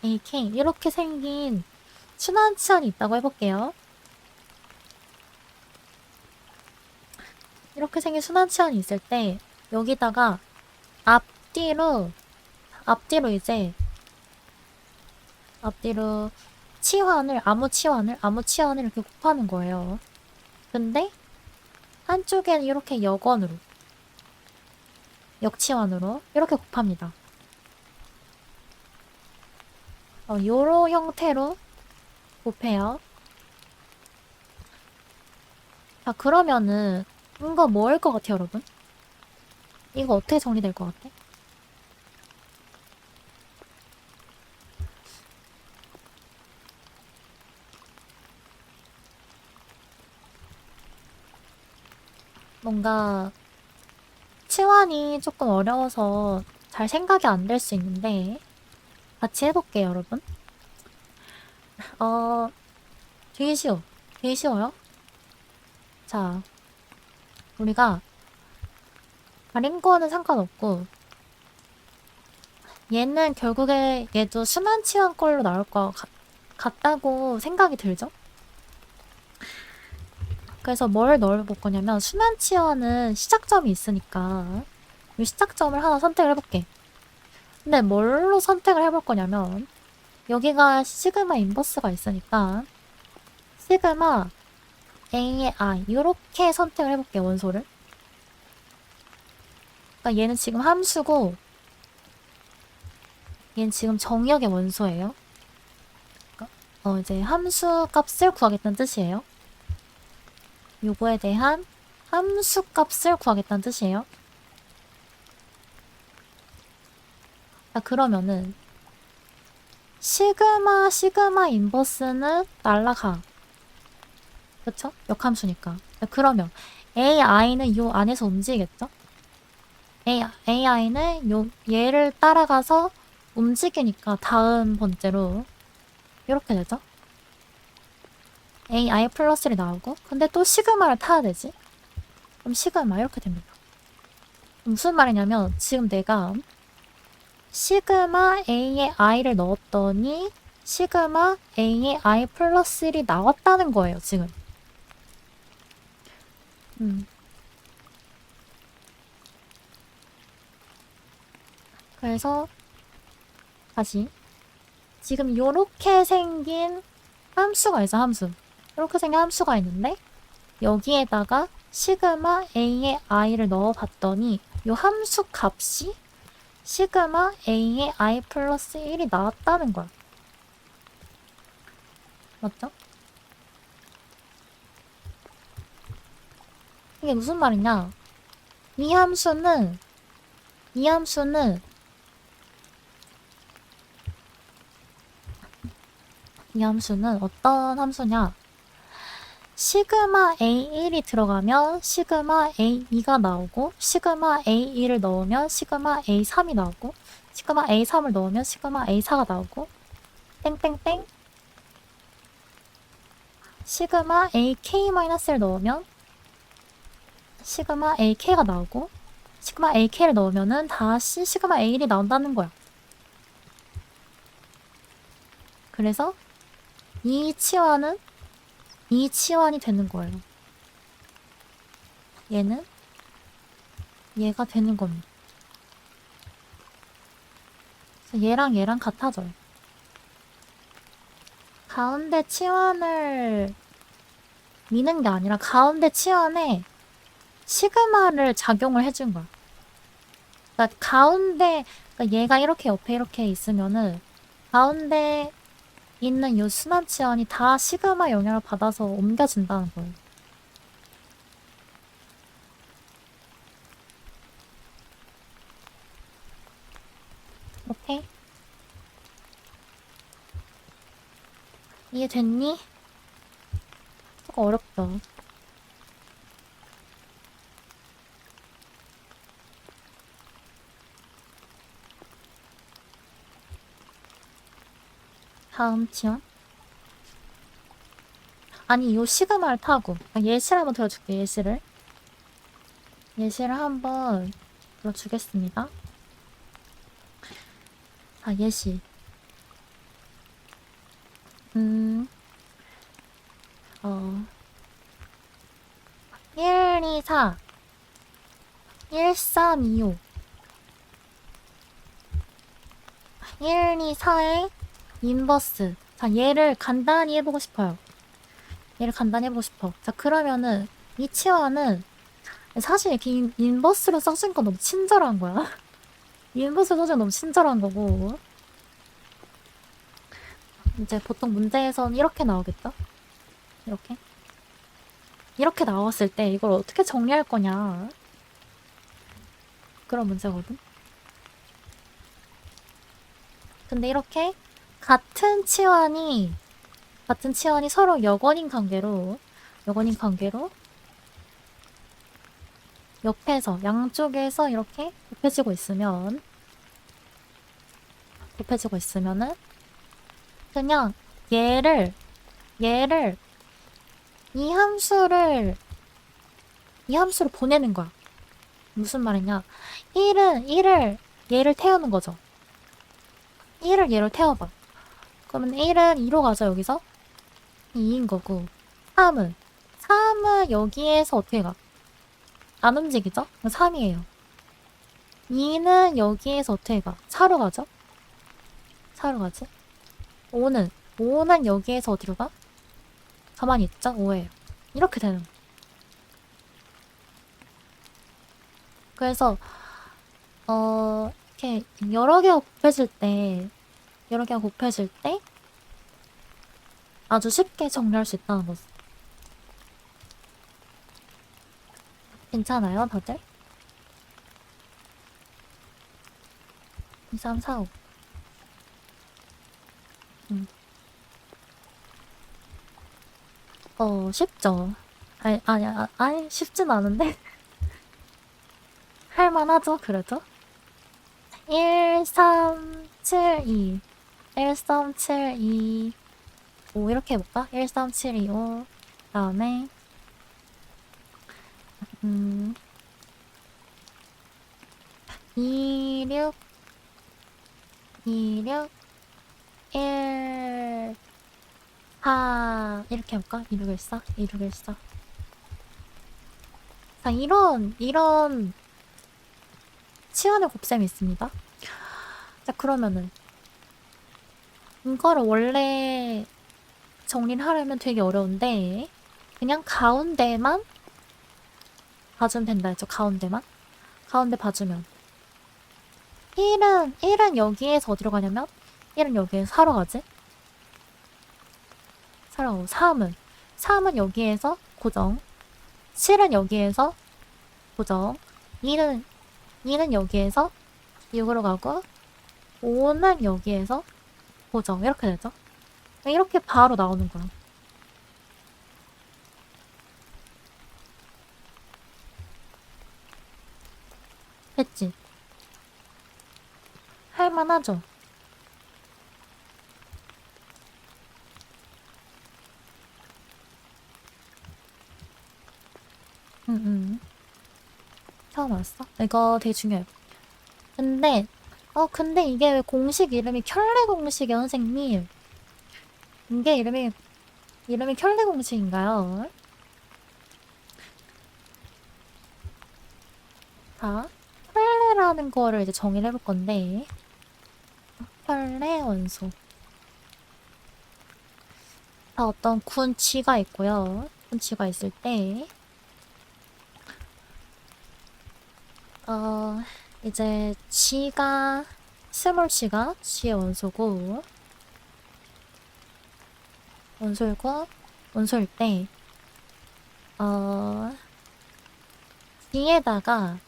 AK 이렇게 생긴 순환치환이 있다고 해볼게요. 이렇게 생긴 순환치환이 있을 때 여기다가 앞뒤로 아무 치환을 이렇게 곱하는 거예요. 근데 한쪽에는 이렇게 역치환으로 이렇게 곱합니다. 요런 형태로 곱해요. 자, 그러면은 이거 뭐일 것 같아요, 여러분? 이거 어떻게 정리될 것 같아? 뭔가 치환이 조금 어려워서 잘 생각이 안 될 수 있는데 같이 해볼게요, 여러분. 어, 되게 쉬워. 되게 쉬워요. 자, 우리가 다른 거는 상관없고 얘는 결국에 얘도 순환 치환 걸로 나올 것 같다고 생각이 들죠? 그래서 뭘 넣어볼 거냐면 순환 치환은 시작점이 있으니까 이 시작점을 하나 선택을 해볼게. 근데 뭘로 선택을 해볼 거냐면 여기가 시그마 인버스가 있으니까 시그마 AI 이렇게 선택을 해볼게, 원소를. 그러니까 얘는 지금 함수고 얘는 지금 정역의 원소예요. 그러니까 이제 함수 값을 구하겠다는 뜻이에요. 요거에 대한 함수 값을 구하겠다는 뜻이에요. 자, 그러면은 시그마 인버스는 날라가. 그쵸? 역함수니까. 그러면 AI는 요 안에서 움직이겠죠? AI는 얘를 따라가서 움직이니까 다음 번째로 이렇게 되죠? AI 플러스를 나오고 근데 또 시그마를 타야 되지? 그럼 시그마 이렇게 됩니다. 무슨 말이냐면 지금 내가 시그마 A의 I를 넣었더니 시그마 A의 I 플러스 1이 나왔다는 거예요, 지금. 그래서 다시 지금 요렇게 생긴 함수가 있어, 함수. 이렇게 생긴 함수가 있는데 여기에다가 시그마 A의 I를 넣어봤더니 요 함수 값이 시그마 A의 I 플러스 1이 나왔다는 거야. 맞죠? 이게 무슨 말이냐? 이 함수는 어떤 함수냐? 시그마 A1이 들어가면 시그마 A2가 나오고 시그마 A2를 넣으면 시그마 A3이 나오고 시그마 A3을 넣으면 시그마 A4가 나오고 땡땡땡 시그마 AK-를 넣으면 시그마 AK가 나오고 시그마 AK를 넣으면은 다시 시그마 A1이 나온다는 거야. 그래서 이 치환이 되는 거예요. 얘는 얘가 되는 겁니다. 그래서 얘랑 같아져요. 가운데 치환을 미는 게 아니라 가운데 치환에 시그마를 작용을 해준 거야. 그러니까 그러니까 얘가 이렇게 옆에 이렇게 있으면은 가운데 있는 요 순환 치환이 다 시그마 영향을 받아서 옮겨진다는 거예요. 오케이? 이해됐니? 조금 어렵다. 다음 치환. 아니, 요 시그마를 타고. 예시를 한번 들어줄게, 예시를. 예시를 한번 들어주겠습니다. 자, 예시. 1, 2, 4. 1, 3, 2, 5. 1, 2, 4의 인버스. 자, 얘를 간단히 해보고 싶어요. 자, 그러면은 이 치환은 사실 이렇게 인버스로 써준 건 너무 친절한 거야. 인버스로 써준 건 너무 친절한 거고. 이제 보통 문제에서는 이렇게 나오겠죠? 이렇게 나왔을 때 이걸 어떻게 정리할 거냐. 그런 문제거든. 근데 이렇게 같은 치환이 서로 역원인 관계로 옆에서 양쪽에서 이렇게 곱해지고 있으면은 그냥 얘를 이 함수를 보내는 거야. 무슨 말이냐? 1을 얘를 태우는 거죠. 1을 얘로 태워봐. 그러면 1은 2로 가죠, 여기서. 2인 거고. 3은 여기에서 어떻게 가? 안 움직이죠? 3이에요. 2는 여기에서 어떻게 가? 4로 가죠? 4로 가지? 5는 여기에서 어디로 가? 가만히 있죠? 5예요. 이렇게 되는 거예요. 그래서 이렇게 여러 개가 곱해질 때 아주 쉽게 정리할 수 있다는 거죠. 괜찮아요, 다들? 2, 3, 4, 5. 쉽죠. 아니, 쉽진 않은데. 할만하죠, 그래도? 1, 3, 7, 2. 1, 3, 7, 2. 5 이렇게 해볼까? 1, 3, 7, 2, 5. 다음에 2, 6, 2, 6, 1, 4 이렇게 해볼까? 2, 6, 1, 4, 2, 6, 1, 4. 자, 이런 치환의 곱셈이 있습니다. 자, 그러면은 이거를 원래 정리를 하려면 되게 어려운데 그냥 가운데만 봐주면 된다 했죠. 가운데만. 가운데 봐주면 1은 여기에서 어디로 가냐면 1은 여기에서 4로 가지. 4로 가고 3은 여기에서 고정. 7은 여기에서 고정. 2는 여기에서 6으로 가고 5는 여기에서 고정. 이렇게 되죠. 이렇게 바로 나오는 거야. 됐지? 할만하죠? 응. 처음 알았어? 이거 되게 중요해요. 근데 이게 왜 공식 이름이 켤레 공식이야, 선생님? 이게 이름이 켤레 공식인가요? 자, 켤레라는 거를 이제 정의를 해볼 건데, 켤레 원소. 자, 어떤 군치가 있고요. 군치가 있을 때, 이제 스몰 C가 C의 원소일 때, 뒤에다가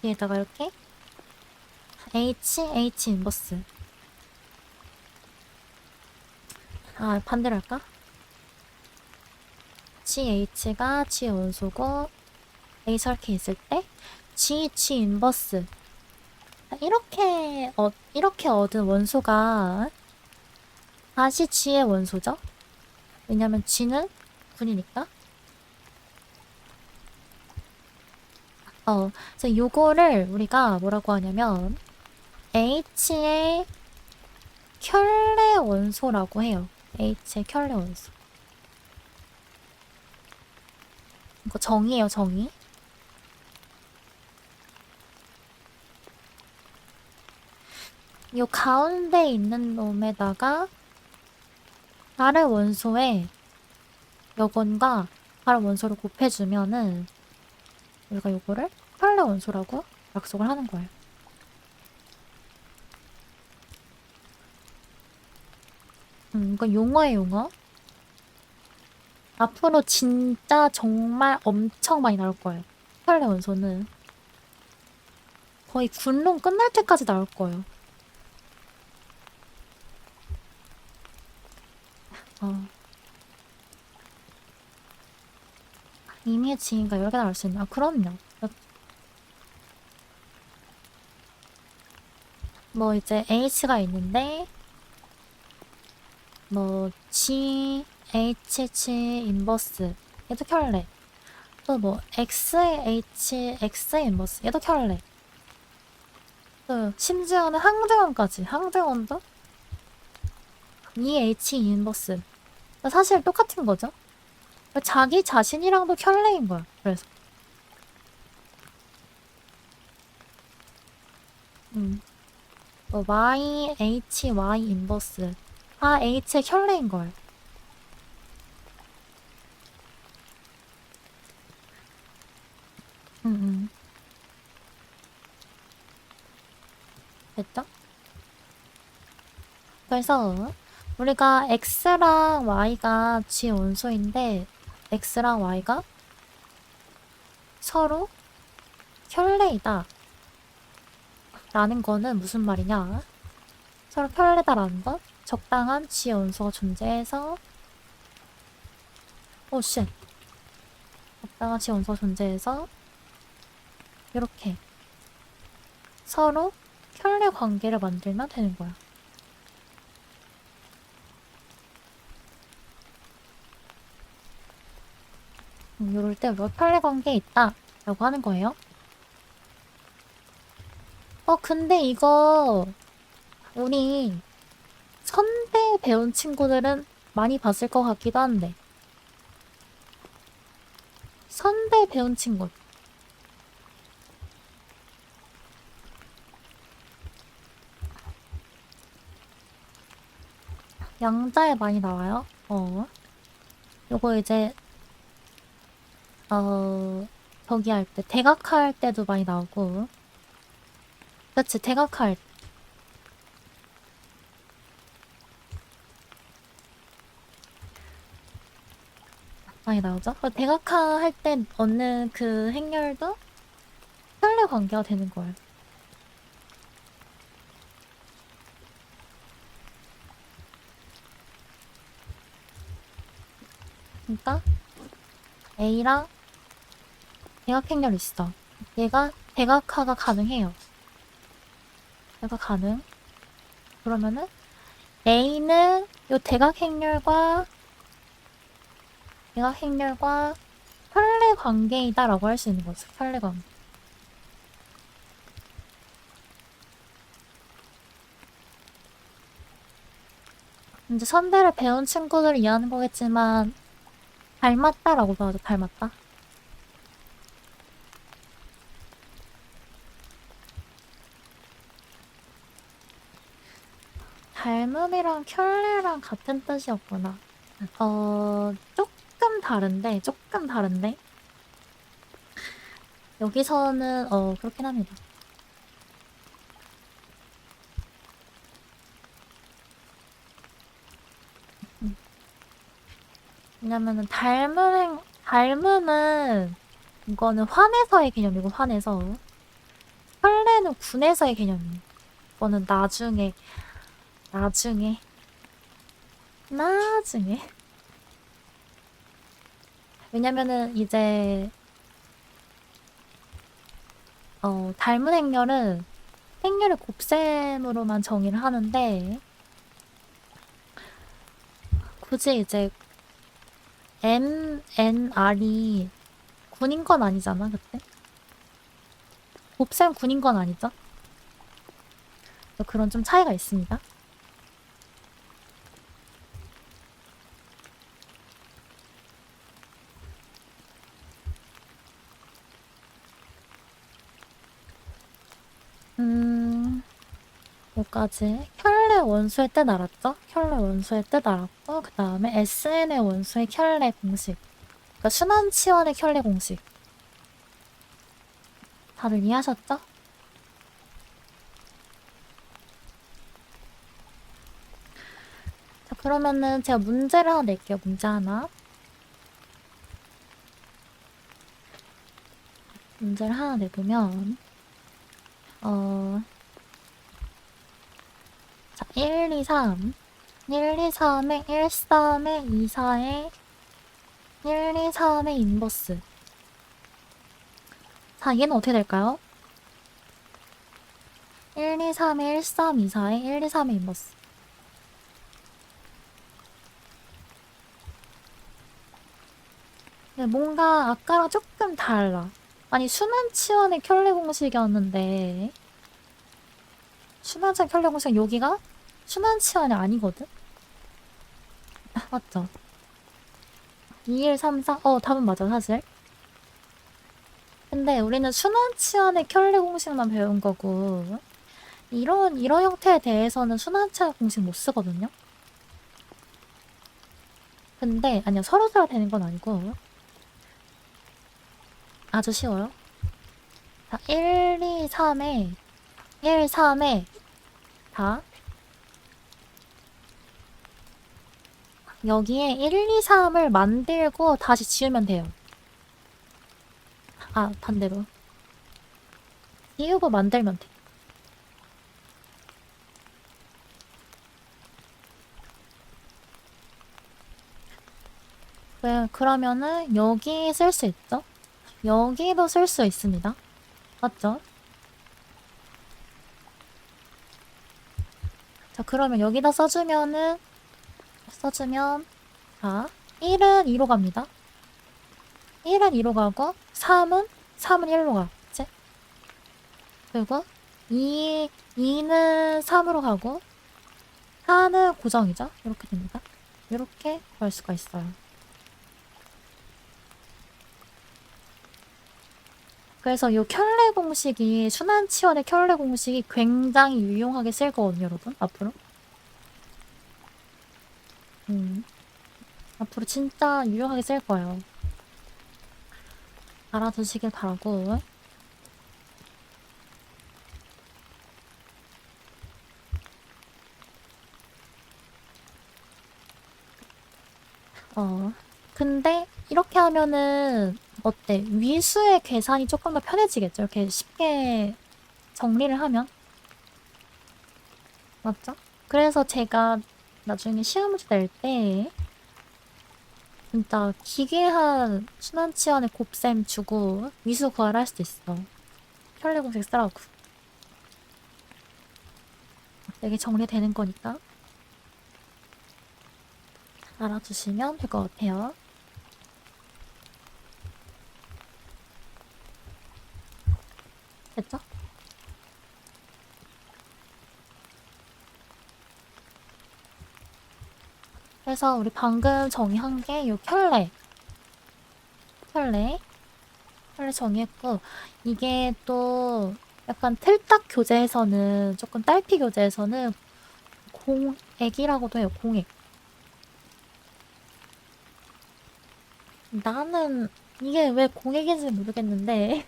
이렇게 H 인버스. 반대로 할까? GH가 G의 원소고, H 이렇게 있을 때, G 인버스. 이렇게 얻은 원소가 다시 G의 원소죠? 왜냐면 G는 군이니까. 그래서 요거를 우리가 뭐라고 하냐면 H의 켤레 원소라고 해요. H의 켤레 원소. 이거 정의예요, 정의. 요 가운데 있는 놈에다가 다른 원소의 여건과 다른 원소를 곱해주면은 우리가 요거를 켤레 원소라고 약속을 하는 거예요. 이건 용어예요, 용어. 앞으로 진짜 정말 엄청 많이 나올 거예요. 켤레 원소는 거의 군론 끝날 때까지 나올 거예요. 이미의 지인과 여러 개 나올 수 있나? 그럼요. 뭐 이제 H가 있는데 뭐 G, H 인버스 얘도 켤레. 또 뭐 X, H, X 인버스 얘도 켤레. 또 심지어는 항등원까지. 항등원도 E, H 인버스. 사실 똑같은 거죠. 자기 자신이랑도 켤레인 거야. 그래서 Y, H, Y 인버스 다 H의 켤레인 거예요. 됐죠? 그래서 우리가 X랑 Y가 G 원소인데 X랑 Y가 서로 켤레이다 라는 거는 무슨 말이냐? 서로 켤레다라는 건 적당한 G 원소가 존재해서 쉣 적당한 G 원소가 존재해서 이렇게 서로 켤레 관계를 만들면 되는 거야. 이럴 때 우리가 켤레 관계에 있다 라고 하는 거예요. 근데 이거 우리 선대 배운 친구들은 많이 봤을 것 같기도 한데 선대 배운 친구 양자에 많이 나와요. 요거 이제 저기 할 때 대각할 때도 많이 나오고 그치 대각할 많이 나오죠? 대각할 때 얻는 그 행렬도 켤레 관계가 되는 거예요. 그러니까 A랑 대각 행렬 있어. 얘가 대각화가 가능해요. 대각 가능. 그러면은 A는 요 대각 행렬과 켤레 관계이다라고 할 수 있는 거죠. 켤레 관계. 이제 선대를 배운 친구들을 이해하는 거겠지만 닮았다라고 봐도 닮았다. 닮음이랑 켤레랑 같은 뜻이었구나. 조금 다른데 여기서는 그렇긴 합니다. 왜냐면은 닮음은 이거는 환에서의 개념이고 환에서 켤레는 군에서의 개념이에요. 이거는 나중에 왜냐면은 이제 닮은 행렬은 행렬의 곱셈으로만 정의를 하는데 굳이 이제 MNR이 군인 건 아니잖아 그때 곱셈 군인 건 아니죠. 그런 좀 차이가 있습니다. 여기까지 켤레 원소의 뜻 알았죠? 켤레 원소의 뜻 알았고 그 다음에 SN의 원소의 켤레 공식 그러니까 순환치원의 켤레 공식 다들 이해하셨죠? 자 그러면은 제가 문제를 하나 낼게요. 문제 하나 문제를 하나 내보면 자 1, 2, 3 1, 2, 3에 1, 3에 2, 4에 1, 2, 3의 인버스 자 얘는 어떻게 될까요? 1, 2, 3에 1, 3, 2, 4에 1, 2, 3의 인버스. 근데 뭔가 아까랑 조금 달라. 아니, 순환치원의 켤레 공식이었는데, 순환치원 켤레 공식 여기가 순환치원이 아니거든? 맞죠? 2, 1, 3, 4? 답은 맞아, 사실. 근데 우리는 순환치원의 켤레 공식만 배운 거고, 이런 형태에 대해서는 순환치원 공식 못 쓰거든요? 근데, 아니요, 서로 써야 되는 건 아니고, 아주 쉬워요. 자, 1, 2, 3에, 1, 3에, 다, 여기에 1, 2, 3을 만들고 다시 지우면 돼요. 아, 반대로. 지우고 만들면 돼. 그러면은 여기 쓸 수 있죠? 여기도 쓸 수 있습니다. 맞죠? 자, 그러면 여기다 써주면, 자, 1은 2로 갑니다. 1은 2로 가고, 3은 1로 가. 그치? 그리고 2는 3으로 가고, 4는 고정이죠? 이렇게 됩니다. 이렇게 구할 수가 있어요. 그래서 이 켤레 공식이, 순환치원의 켤레 공식이 굉장히 유용하게 쓸 거거든요, 여러분. 앞으로. 앞으로 진짜 유용하게 쓸 거예요. 알아두시길 바라고. 근데 이렇게 하면은 어때? 위수의 계산이 조금 더 편해지겠죠? 이렇게 쉽게 정리를 하면. 맞죠? 그래서 제가 나중에 시험 문제 낼 때 진짜 기괴한 순환치환의 곱셈 주고 위수 구하라 할 수도 있어. 켤레 공식 쓰라고. 이게 정리되는 거니까 알아두시면 될 것 같아요. 됐죠? 그래서 우리 방금 정의한 게 요 켤레 정의했고, 이게 또 약간 틀딱 교재에서는, 조금 딸피 교재에서는 공액이라고도 해요, 공액. 나는 이게 왜 공액인지 모르겠는데,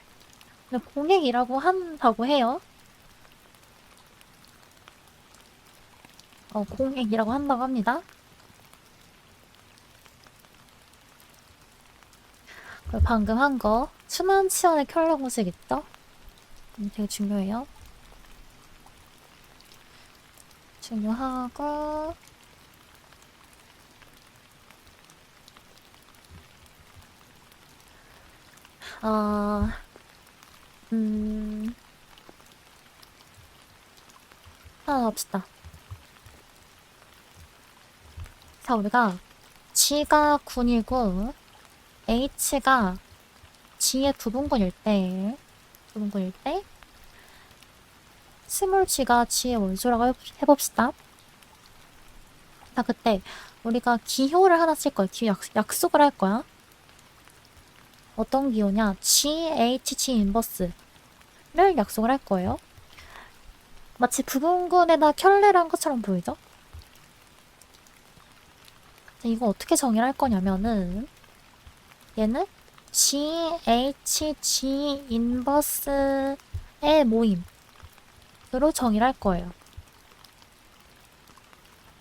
근데 공액이라고 한다고 해요. 공액이라고 한다고 합니다. 그리고 방금 한 거, 순환치원의 켤레 공식 있죠? 되게 중요해요. 중요하고, 어, 하나 더 합시다. 자, 우리가 G가 9이고, H가 G의 부분군일 때, 스몰 G가 G의 원소라고 해봅시다. 자, 그때 우리가 기호를 하나 쓸 거야. 기호 약속을 할 거야. 어떤 기호냐? GHG 인버스를 약속을 할 거예요. 마치 부분군에다 켤레란 것처럼 보이죠? 자, 이거 어떻게 정의를 할 거냐면은, 얘는 GHG 인버스의 모임으로 정의를 할 거예요.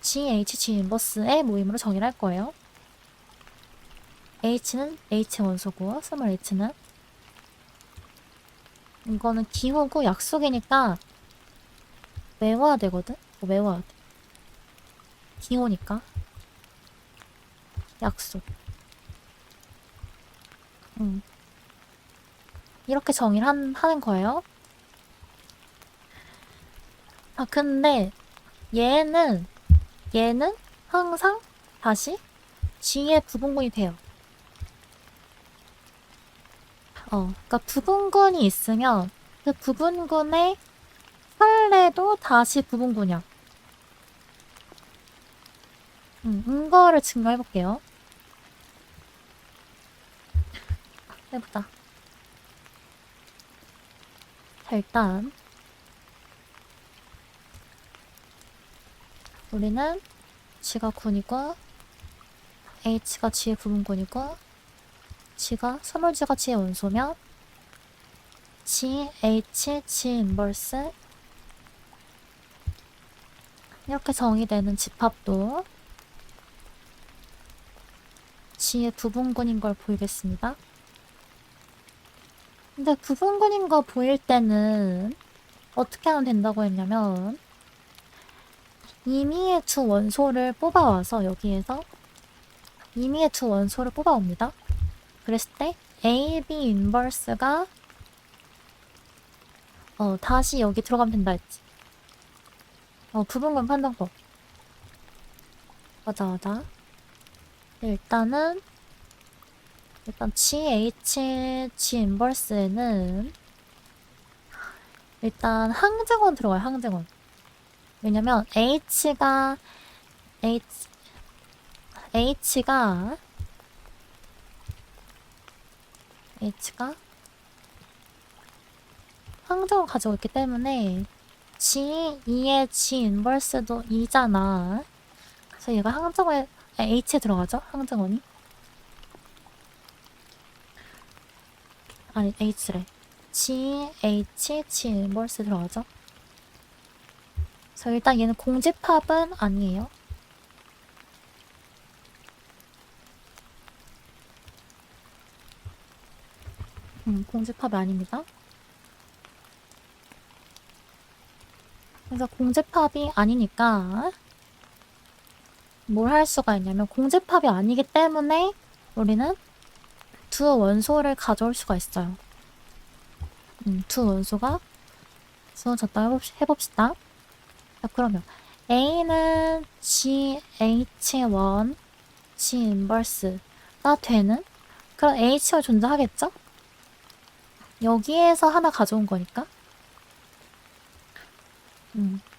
GHG 인버스의 모임으로 정의를 할 거예요. H는 H 원소고, 스몰 H는 이거는 기호고 약속이니까 외워야 되거든? 외워야 돼. 기호니까. 약속. 이렇게 정의를 하는 거예요. 아, 근데 얘는 항상 다시 G의 부분군이 돼요. 그러니까 부분군이 있으면 그 부분군의 선례도 다시 부분군이야. 이거를 증명해볼게요. 해보자. 자, 일단 우리는 G가 군이고 H가 G의 부분군이고 G가 스몰 G가 G의 원소면 G, H, G 인버스 이렇게 정의되는 집합도 G의 부분군인 걸 보이겠습니다. 근데 부분군인 거 보일 때는 어떻게 하면 된다고 했냐면 임의의 두 원소를 뽑아와서 여기에서 임의의 두 원소를 뽑아옵니다. 그랬을 때 AB 인버스가 다시 여기 들어가면 된다 했지. 부분군 판정법. 맞아. 일단 GH, G 인버스에는 일단 항증원 들어가요, 항증원. 왜냐면 H가 항정을 가지고 있기 때문에 G2의 G 인버스도 2잖아. 그래서 얘가 항정에 H에 들어가죠? 항정원이. 아니 H래. G, H, G 인버스 들어가죠? 그래서 일단 얘는 공집합은 아니에요. 공집합이 아닙니다. 그래서 공집합이 아니니까 뭘 할 수가 있냐면 공집합이 아니기 때문에 우리는 두 원소를 가져올 수가 있어요. 두 원소가 적당 해봅시다. 자, 그러면 A는 GH1 G 인버스가 되는 그런 H가 존재하겠죠? 여기에서 하나 가져온 거니까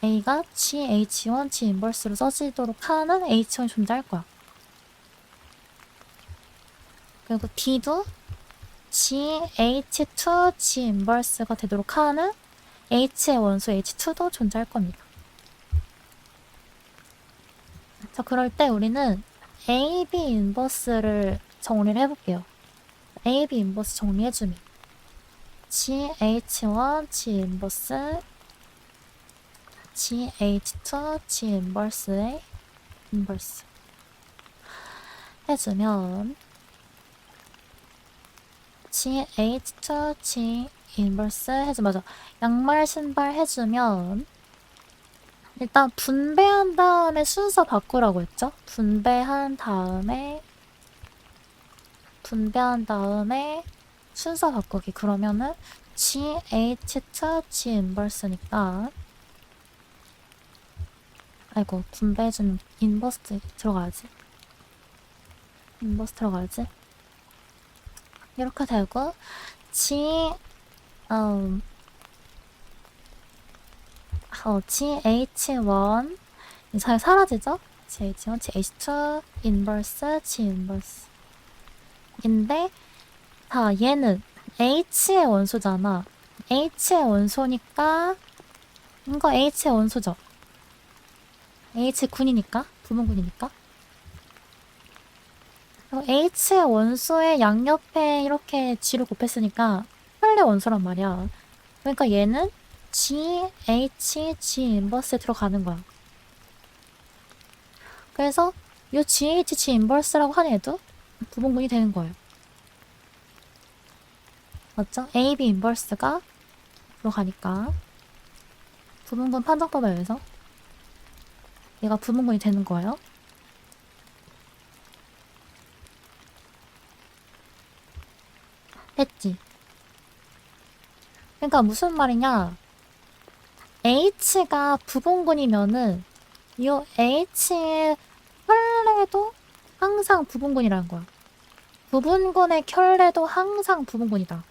A가 GH1 G 인버스로 써지도록 하는 H1이 존재할 거야. 그리고 B도 GH2 G 인버스가 되도록 하는 H의 원소 H2도 존재할 겁니다. 자, 그럴 때 우리는 AB 인버스를 정리를 해볼게요. AB 인버스 정리해주면 GH1 G 인버스 GH2 G 인버스의 인버스 해주면 GH2 G 인버스 해주면 맞아. 양말 신발 해주면 일단 분배한 다음에 순서 바꾸라고 했죠? 분배한 다음에 순서 바꾸기. 그러면은 GH2 G 인버스니까 아이고 분배해주면 인버스 들어가야지. 이렇게 되고 GH1 잘 사라지죠? GH1, GH2 인버스, G 인버스 인데 얘는 H의 원소잖아. H의 원소니까 이거 H의 원소죠. H군이니까 부분군이니까 H의 원소의 양옆에 이렇게 G를 곱했으니까 빨래 원소란 말이야. 그러니까 얘는 GH, G 인버스에 들어가는 거야. 그래서 이 GH, G 인버스라고 한 애도 부분군이 되는 거예요. 맞죠? AB 인버스가 들어가니까 부분군 판정법에 의해서 얘가 부분군이 되는 거예요. 했지. 그러니까 무슨 말이냐? H가 부분군이면은 이 H의 켤레도 항상 부분군이라는 거야. 부분군의 켤레도 항상 부분군이다.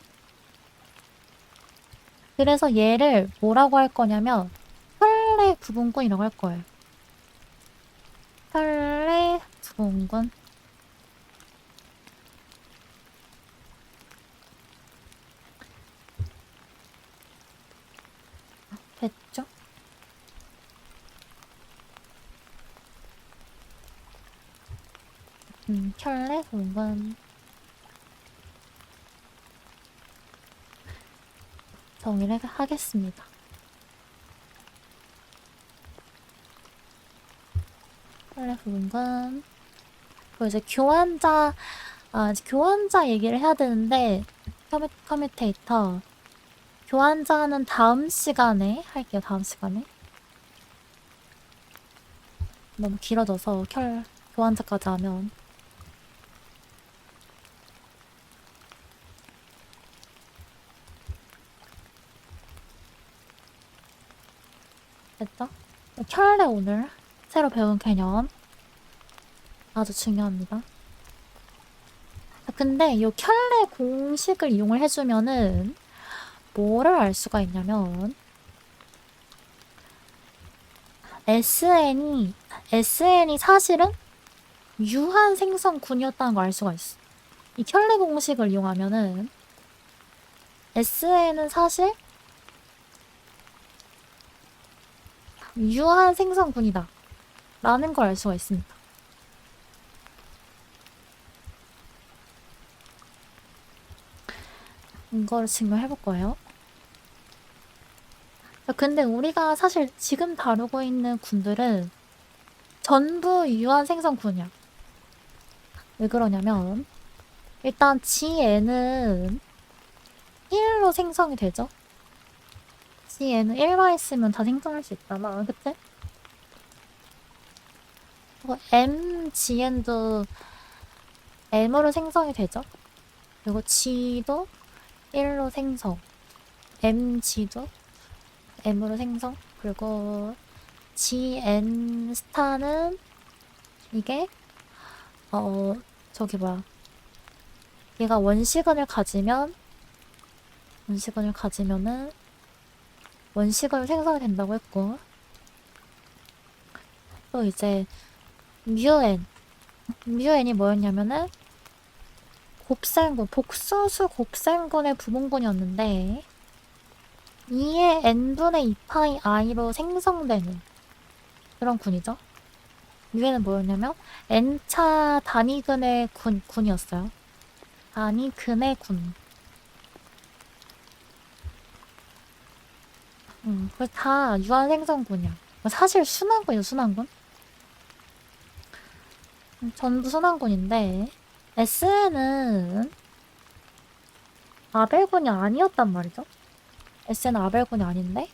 그래서 얘를 뭐라고 할 거냐면 켤레 부분군이라고 할 거예요. 켤레 부분군. 됐죠? 켤레 부분군. 정의를 하겠습니다. 켤레 부분군. 그리고 이제 교환자, 이제 교환자 얘기를 해야 되는데, 커뮤테이터. 교환자는 다음 시간에 할게요, 다음 시간에. 너무 길어져서 교환자까지 하면. 됐죠? 켤레 오늘 새로 배운 개념. 아주 중요합니다. 근데 이 켤레 공식을 이용을 해주면은 뭐를 알 수가 있냐면 SN이 사실은 유한 생성군이었다는 걸 알 수가 있어. 이 켤레 공식을 이용하면은 SN은 사실 유한 생성군이다 라는 걸 알 수가 있습니다. 이거를 증명해볼 거예요. 근데 우리가 사실 지금 다루고 있는 군들은 전부 유한 생성군이야. 왜 그러냐면 일단 GN은 1로 생성이 되죠. GN은 1만 있으면 다 생성할 수 있잖아. 그치? MGN도 M으로 생성이 되죠. 그리고 G도 1로 생성. MG도 M으로 생성. 그리고 GN 스타는 이게 저기 뭐야. 얘가 원시근을 가지면은 원시근을 생성이 된다고 했고, 또 이제 뮤N이 뭐였냐면은 곱셈군, 복소수 곱셈군의 부분군이었는데 2의 n분의 2파이 i로 생성되는 그런 군이죠. 뮤N은 뭐였냐면 n차 단위근의 군이었어요. 단위근의 군. 그거 다 유한 생성군이야. 사실 순환군이죠, 순환군. 전부 순환군인데 SN은 아벨군이 아니었단 말이죠. SN은 아벨군이 아닌데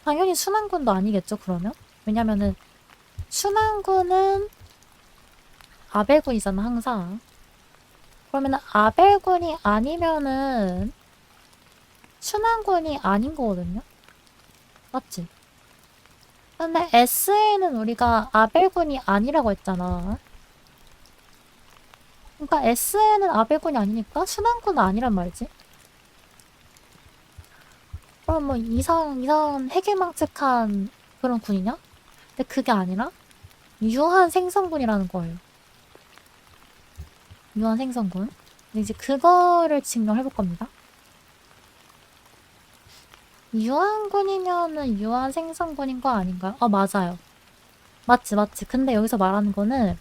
당연히 순환군도 아니겠죠, 그러면? 왜냐면은 순환군은 아벨군이잖아, 항상. 그러면은 아벨군이 아니면은 순환군이 아닌 거거든요? 맞지? 근데 SN은 우리가 아벨군이 아니라고 했잖아. 그러니까 SN은 아벨군이 아니니까 순환군은 아니란 말이지. 그럼 뭐 이상 해괴망측한 그런 군이냐? 근데 그게 아니라 유한 생성군이라는 거예요. 유한 생성군. 근데 이제 그거를 증명해볼 겁니다. 유한군이면은 유한 생성군인 거 아닌가요? 맞아요. 맞지. 근데 여기서 말하는 건,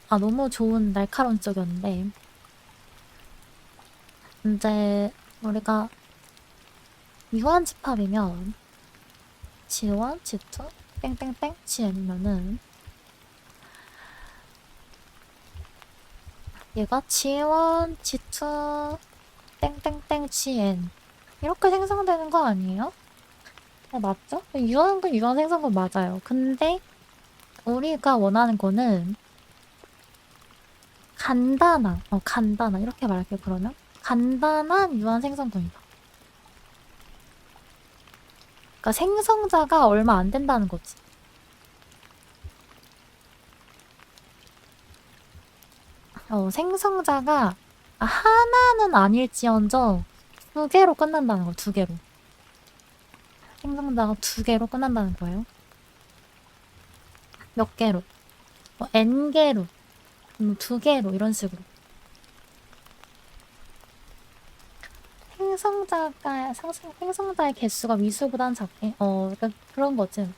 너무 좋은 날카로운 지적이었는데, 이제, 우리가, 유한 집합이면, G1, G2, 땡땡땡, GN이면은, 얘가 G1, G2, 땡땡땡, GN. 이렇게 생성되는 거 아니에요? 맞죠? 유한군, 유한 생성군 맞아요. 근데, 우리가 원하는 거는, 간단한, 이렇게 말할게요, 그러면. 간단한 유한 생성군이다. 그러니까 생성자가 얼마 안 된다는 거지. 생성자가 하나는 아닐지언정 2개로 끝난다는 거, 2개로. 생성자가 2개로 끝난다는 거예요. 몇 개로? N개로, 2개로, 이런 식으로. 생성자의 개수가 위수보단 작게, 그러니까 그런 거지.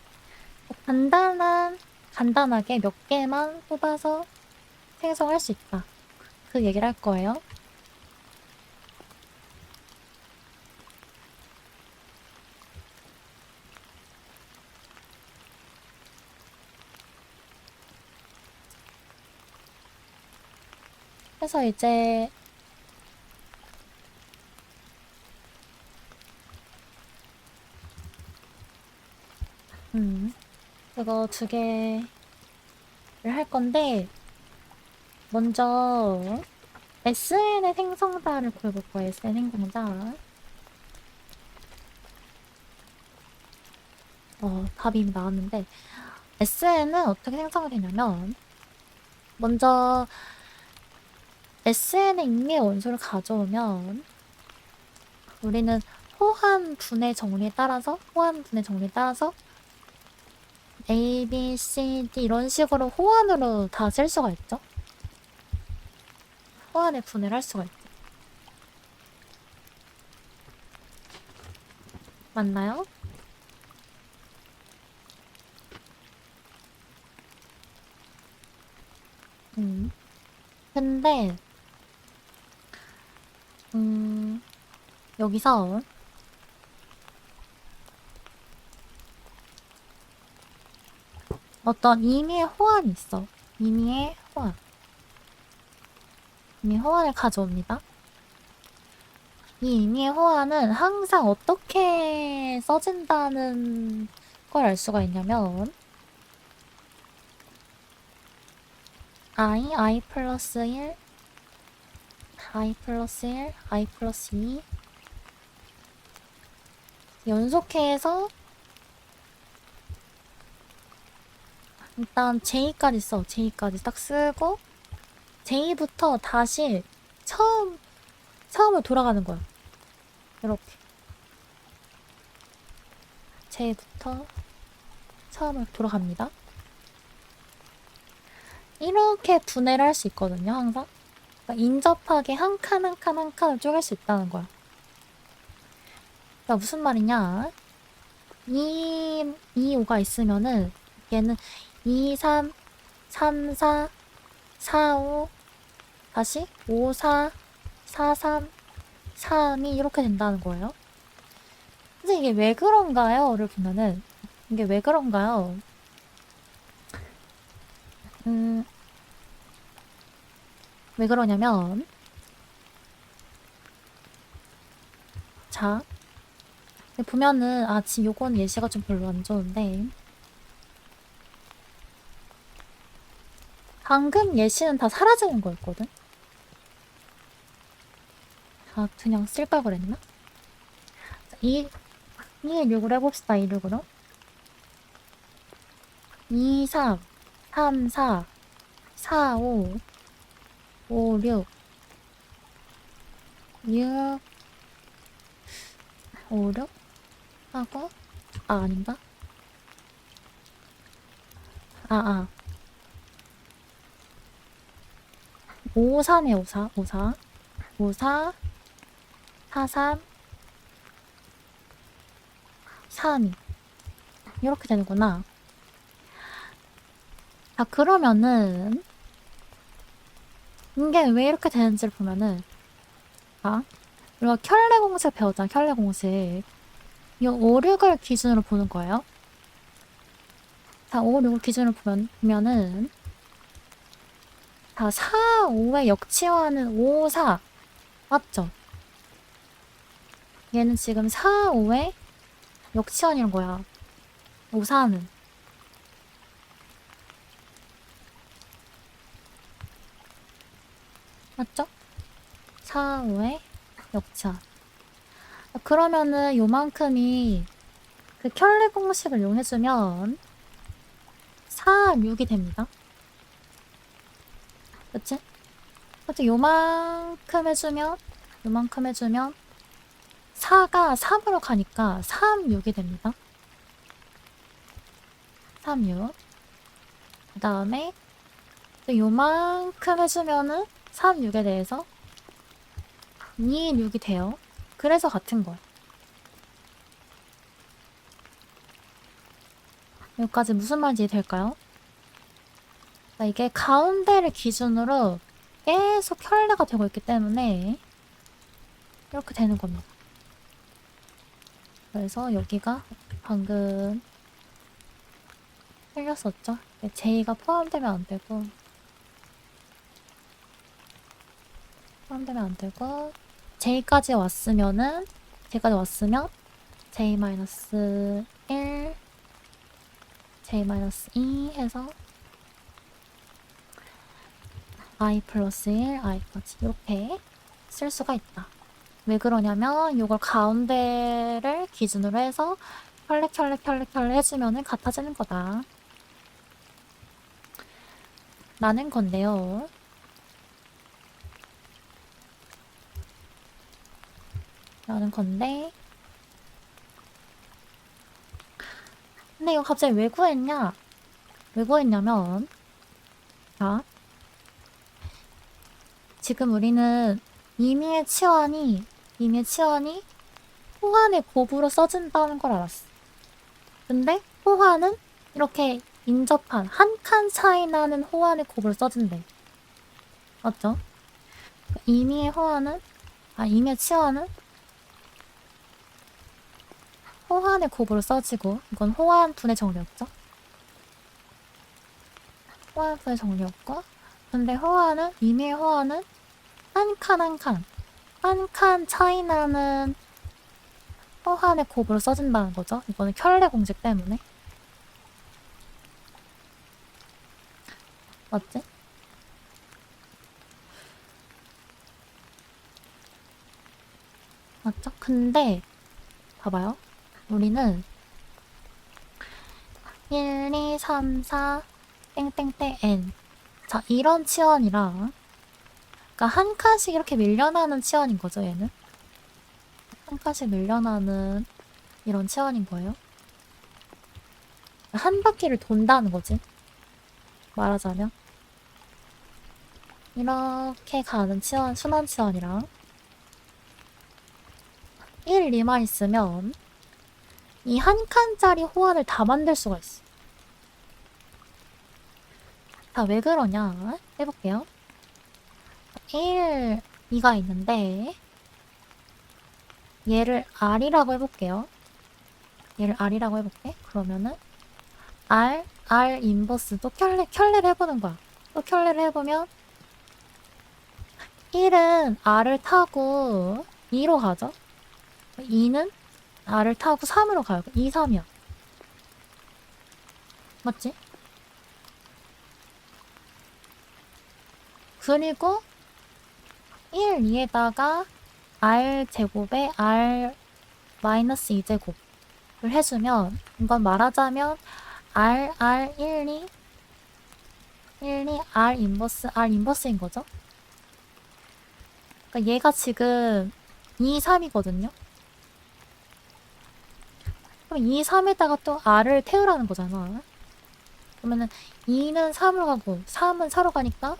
간단하게 몇 개만 뽑아서 생성할 수 있다. 그 얘기를 할 거예요. 그래서 이제 그거 2개를 할 건데 먼저 SN의 생성자를 구해볼 거예요. SN 생성자. 답이 이미 나왔는데 SN은 어떻게 생성이 되냐면 먼저 SN의 임의의 원소를 가져오면 우리는 호환 분해 정리에 따라서 A, B, C, D 이런 식으로 호환으로 다 쓸 수가 있죠. 호환에 분해를 할 수가 있죠. 맞나요? 근데 여기서 어떤 임의의 호환이 있어. 임의의 호환을 가져옵니다. 이 임의의 호환은 항상 어떻게 써진다는 걸 알 수가 있냐면 i 플러스 1, i 플러스 1, i 플러스 2 연속해서 일단 J까지 써. J까지 딱 쓰고 J부터 다시 처음으로 돌아가는 거야. 이렇게 J부터 처음으로 돌아갑니다. 이렇게 분해를 할 수 있거든요, 항상. 그러니까 인접하게 한 칸을 쪼갤 수 있다는 거야. 그러니까 무슨 말이냐? 5가 있으면은 얘는 2, 3, 3, 4, 4, 5 다시 5, 4, 4, 3, 3, 2 이렇게 된다는 거예요. 근데 이게 왜 그런가요? 를 보면은 이게 왜 그런가요? 왜 그러냐면 자 보면은 지금 요건 예시가 좀 별로 안 좋은데 방금 예시는 다 사라지는 거였거든? 그냥 쓸까 그랬나? 216으로 해봅시다. 216으로 2, 3, 3, 4, 4, 5, 5, 6 6 5, 6 하고 아닌가? 5, 3에 5, 4 5, 4 5, 4 4, 3 3, 2 이렇게 되는구나. 그러면은 이게 왜 이렇게 되는지를 보면은 우리가 켤레 공식 배웠잖아. 켤레 공식. 이 5, 6을 기준으로 보는 거예요. 5, 6을 기준으로 보면은 4, 5의 역치화는 5, 4 맞죠? 얘는 지금 4, 5의 역치환이란 거야. 5, 4는 맞죠? 4, 5의 역치환. 그러면은 요만큼이 그 켤레 공식을 이용해주면 4, 6이 됩니다. 그치? 그치? 요만큼 해주면 4가 3으로 가니까 3, 6이 됩니다. 3, 6. 그 다음에 또 요만큼 해주면은 3, 6에 대해서 2, 6이 돼요. 그래서 같은 거야. 여기까지 무슨 말인지 될까요? 그러니까 이게 가운데를 기준으로 계속 켤레가 되고 있기 때문에 이렇게 되는 겁니다. 그래서 여기가 방금 틀렸었죠? J가 포함되면 안 되고 J까지 왔으면 J-1 J-2 해서 I 플러스 1 I까지 이렇게 쓸 수가 있다. 왜 그러냐면 이걸 가운데를 기준으로 해서 켤레 해주면은 같아지는 거다 라는 건데요. 근데 이거 갑자기 왜 구했냐면 자, 지금 우리는 임의의 치환이 호환의 곱으로 써진다는 걸 알았어. 근데 호환은 이렇게 인접한 한 칸 차이 나는 호환의 곱으로 써진대. 맞죠? 임의의 치환은 호환의 곱으로 써지고 이건 호환분의 정리였죠? 호환분의 정리였고 근데 임의의 호환은 한 칸 차이 나는 호환의 곱으로 써진다는 거죠. 이거는 켤레 공식 때문에. 맞지? 맞죠? 근데 봐봐요. 우리는 1, 2, 3, 4 땡땡땡 n 자 이런 치환이랑 그러니까 한 칸씩 이렇게 밀려나는 치환인 거죠. 얘는 한 칸씩 밀려나는 이런 치환인 거예요. 한 바퀴를 돈다는 거지. 말하자면 이렇게 가는 치환, 순환 치환이랑 1, 2만 있으면 이 한 칸짜리 호환을 다 만들 수가 있어. 자, 왜 그러냐 해볼게요. 1, 2가 있는데 얘를 R이라고 해볼게요. 그러면은 R 인버스 또 켤레를 해보는 거야. 또 켤레를 해보면 1은 R을 타고 2로 가죠. 2는 R을 타고 3으로 가요. 2, 3이야. 맞지? 그리고 1, 2에다가 R 제곱에 R 마이너스 2제곱을 해주면 이건 말하자면 R 1, 2 R 인버스인 거죠. 그러니까 얘가 지금 2, 3이거든요. 그럼 2, 3에다가 또 R을 태우라는 거잖아. 그러면은 2는 3으로 가고 3은 4로 가니까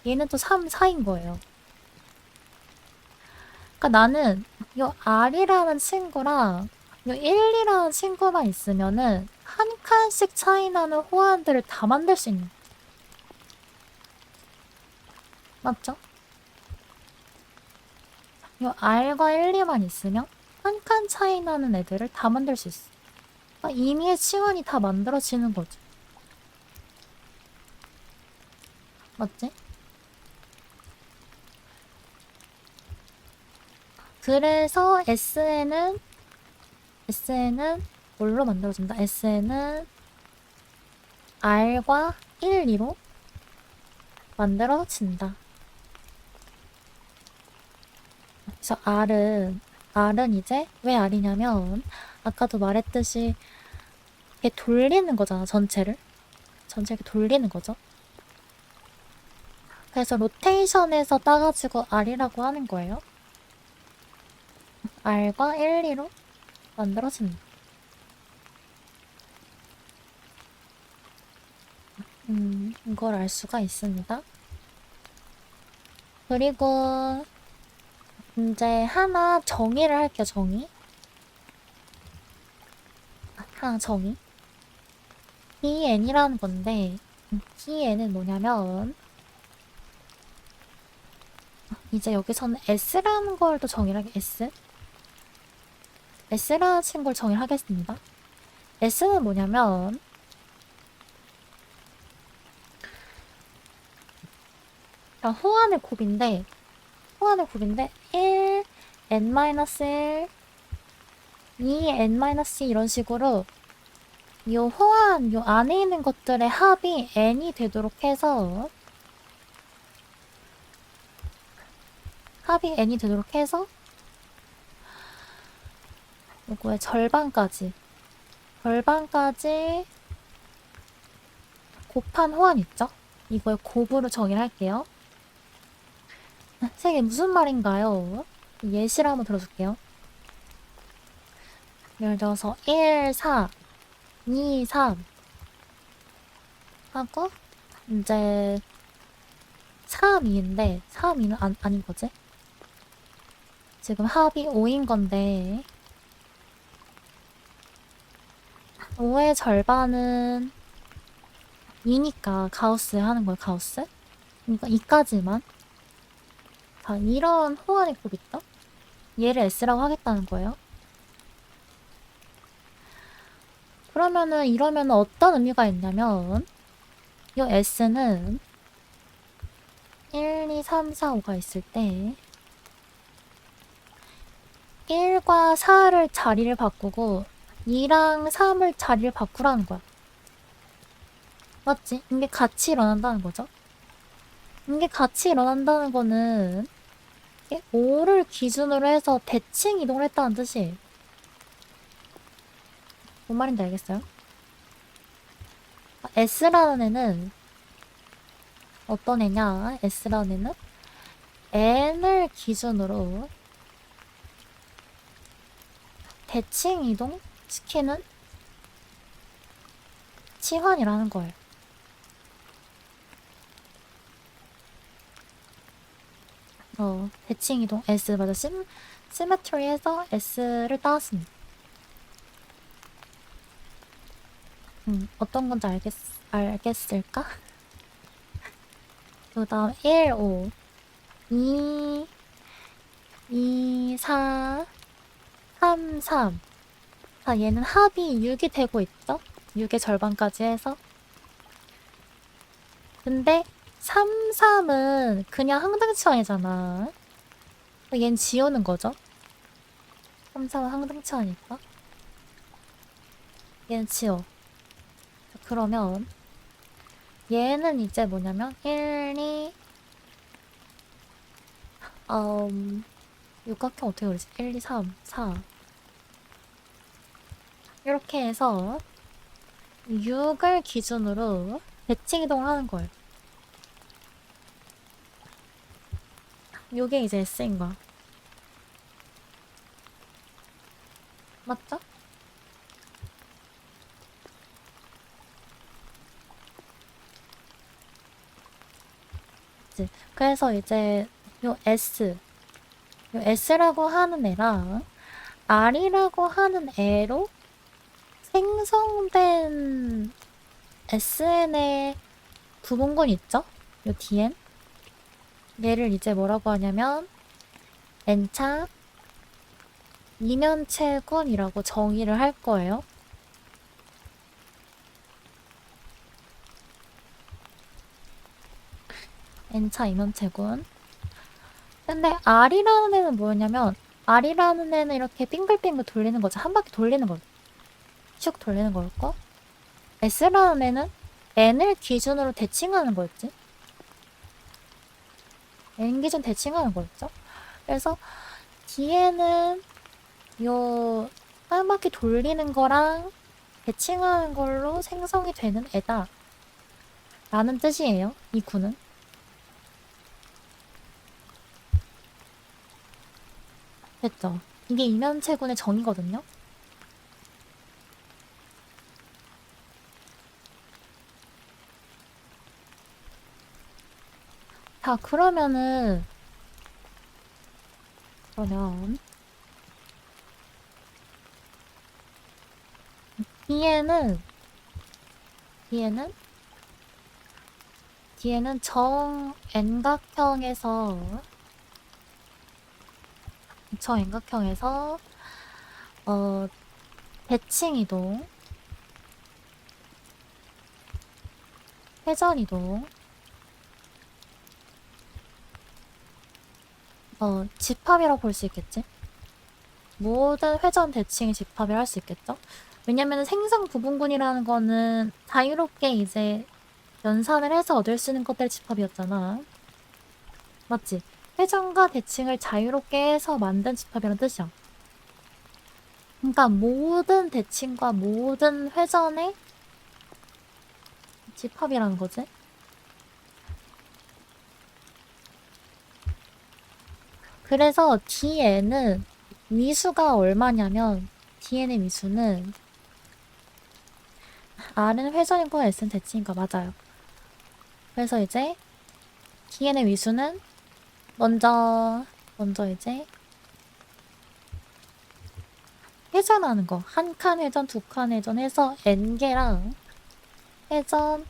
얘는 또 3, 4인 거예요. 그러니까 나는 이 R이라는 친구랑 이 1이라는 친구만 있으면은 한 칸씩 차이 나는 호환들을 다 만들 수 있는. 맞죠? 이 R과 1, 2만 있으면 한 칸 차이 나는 애들을 다 만들 수 있어. 그러니까 임의의 치환이 다 만들어지는 거죠. 맞지? 그래서 SN은 뭘로 만들어진다? SN은 R과 1, 2로 만들어진다. 그래서 R은 R은 이제 왜 R이냐면 아까도 말했듯이 이렇게 돌리는 거잖아. 전체를 이렇게 돌리는 거죠. 그래서 로테이션에서 따가지고 R이라고 하는 거예요. R과 1, 2로 만들어진다. 이걸 알 수가 있습니다. 그리고 이제 하나 정의를 할게요. 하나 정의. DN이라는 건데 DN은 뭐냐면 이제 여기서는 S라는 걸 또 정의를 하게 S라는 걸 정의를 하겠습니다. S는 뭐냐면 호환의 곱인데 1, n-1, 2, n-2 이런 식으로 요 호환 요 안에 있는 것들의 합이 n이 되도록 해서 요거의 절반까지 곱한 호환 있죠? 이걸 곱으로 정의를 할게요. 이게 무슨 말인가요? 예시를 한번 들어줄게요. 예를 들어서 1, 4, 2, 3 하고 이제 3, 2인데 3, 2는 아닌 거지? 지금 합이 5인 건데 5의 절반은 2니까 가우스 하는 거예요. 가우스? 그러니까 2까지만. 자, 이런 호환의 곱이 있다? 얘를 S라고 하겠다는 거예요. 그러면은 이러면 어떤 의미가 있냐면 이 S는 1, 2, 3, 4, 5가 있을 때 1과 4를 자리를 바꾸고 2랑 3을 자리를 바꾸라는 거야. 맞지? 이게 같이 일어난다는 거죠. 이게 같이 일어난다는 거는 5를 기준으로 해서 대칭 이동을 했다는 뜻이에요. 뭔 말인지 알겠어요? S라는 애는 어떤 애냐? S라는 애는 N을 기준으로 대칭 이동 시키는 치환이라는 거예요. 대칭 이동 S 맞아. 시메트리에서 S를 따왔습니다. 어떤 건지 알겠을까? 그 다음 1, 5 2, 4 3, 3 자, 얘는 합이 6이 되고 있죠? 6의 절반까지 해서. 근데 3, 3은 그냥 항등치환이잖아. 얘는 지우는 거죠. 3, 3은 항등치환이니까. 얘는 지워. 자, 그러면 얘는 이제 뭐냐면 1, 2 육각형 어떻게 그러지? 1, 2, 3, 4 이렇게 해서 6을 기준으로 대칭 이동을 하는 거예요. 요게 이제 S인 거야. 맞죠? 그래서 이제 요 S라고 하는 애랑 R이라고 하는 애로 생성된 SN의 부분군 있죠? 요 DN? 얘를 이제 뭐라고 하냐면 N차 이면체군이라고 정의를 할 거예요. N차 이면체군. 근데 R이라는 애는 뭐였냐면 R이라는 애는 이렇게 빙글빙글 돌리는 거죠. 한 바퀴 돌리는 거죠. 슉 돌리는 거였고 S라는 애는 N을 기준으로 대칭하는 거였지. N 기준 대칭하는 거였죠. 그래서 뒤에는 요 한 바퀴 돌리는 거랑 대칭하는 걸로 생성이 되는 애다 라는 뜻이에요. 이 구는. 됐죠? 이게 이면체군의 정의거든요. 자, 그러면 뒤에는 뒤에는 정액각형에서 대칭 이동, 회전 이동, 집합이라고 볼 수 있겠지? 모든 회전 대칭이 집합을 할 수 있겠죠? 왜냐면 생성 부분군이라는 거는 자유롭게 이제 연산을 해서 얻을 수 있는 것들 집합이었잖아. 맞지? 회전과 대칭을 자유롭게 해서 만든 집합이라는 뜻이야. 그러니까 모든 대칭과 모든 회전의 집합이라는 거지. 그래서 DN은 위수가 얼마냐면 DN의 위수는 R은 회전이고 S는 대칭인가 맞아요. 그래서 이제 DN의 위수는 먼저 이제 회전하는 거. 한 칸 회전, 두 칸 회전 해서 N개랑 회전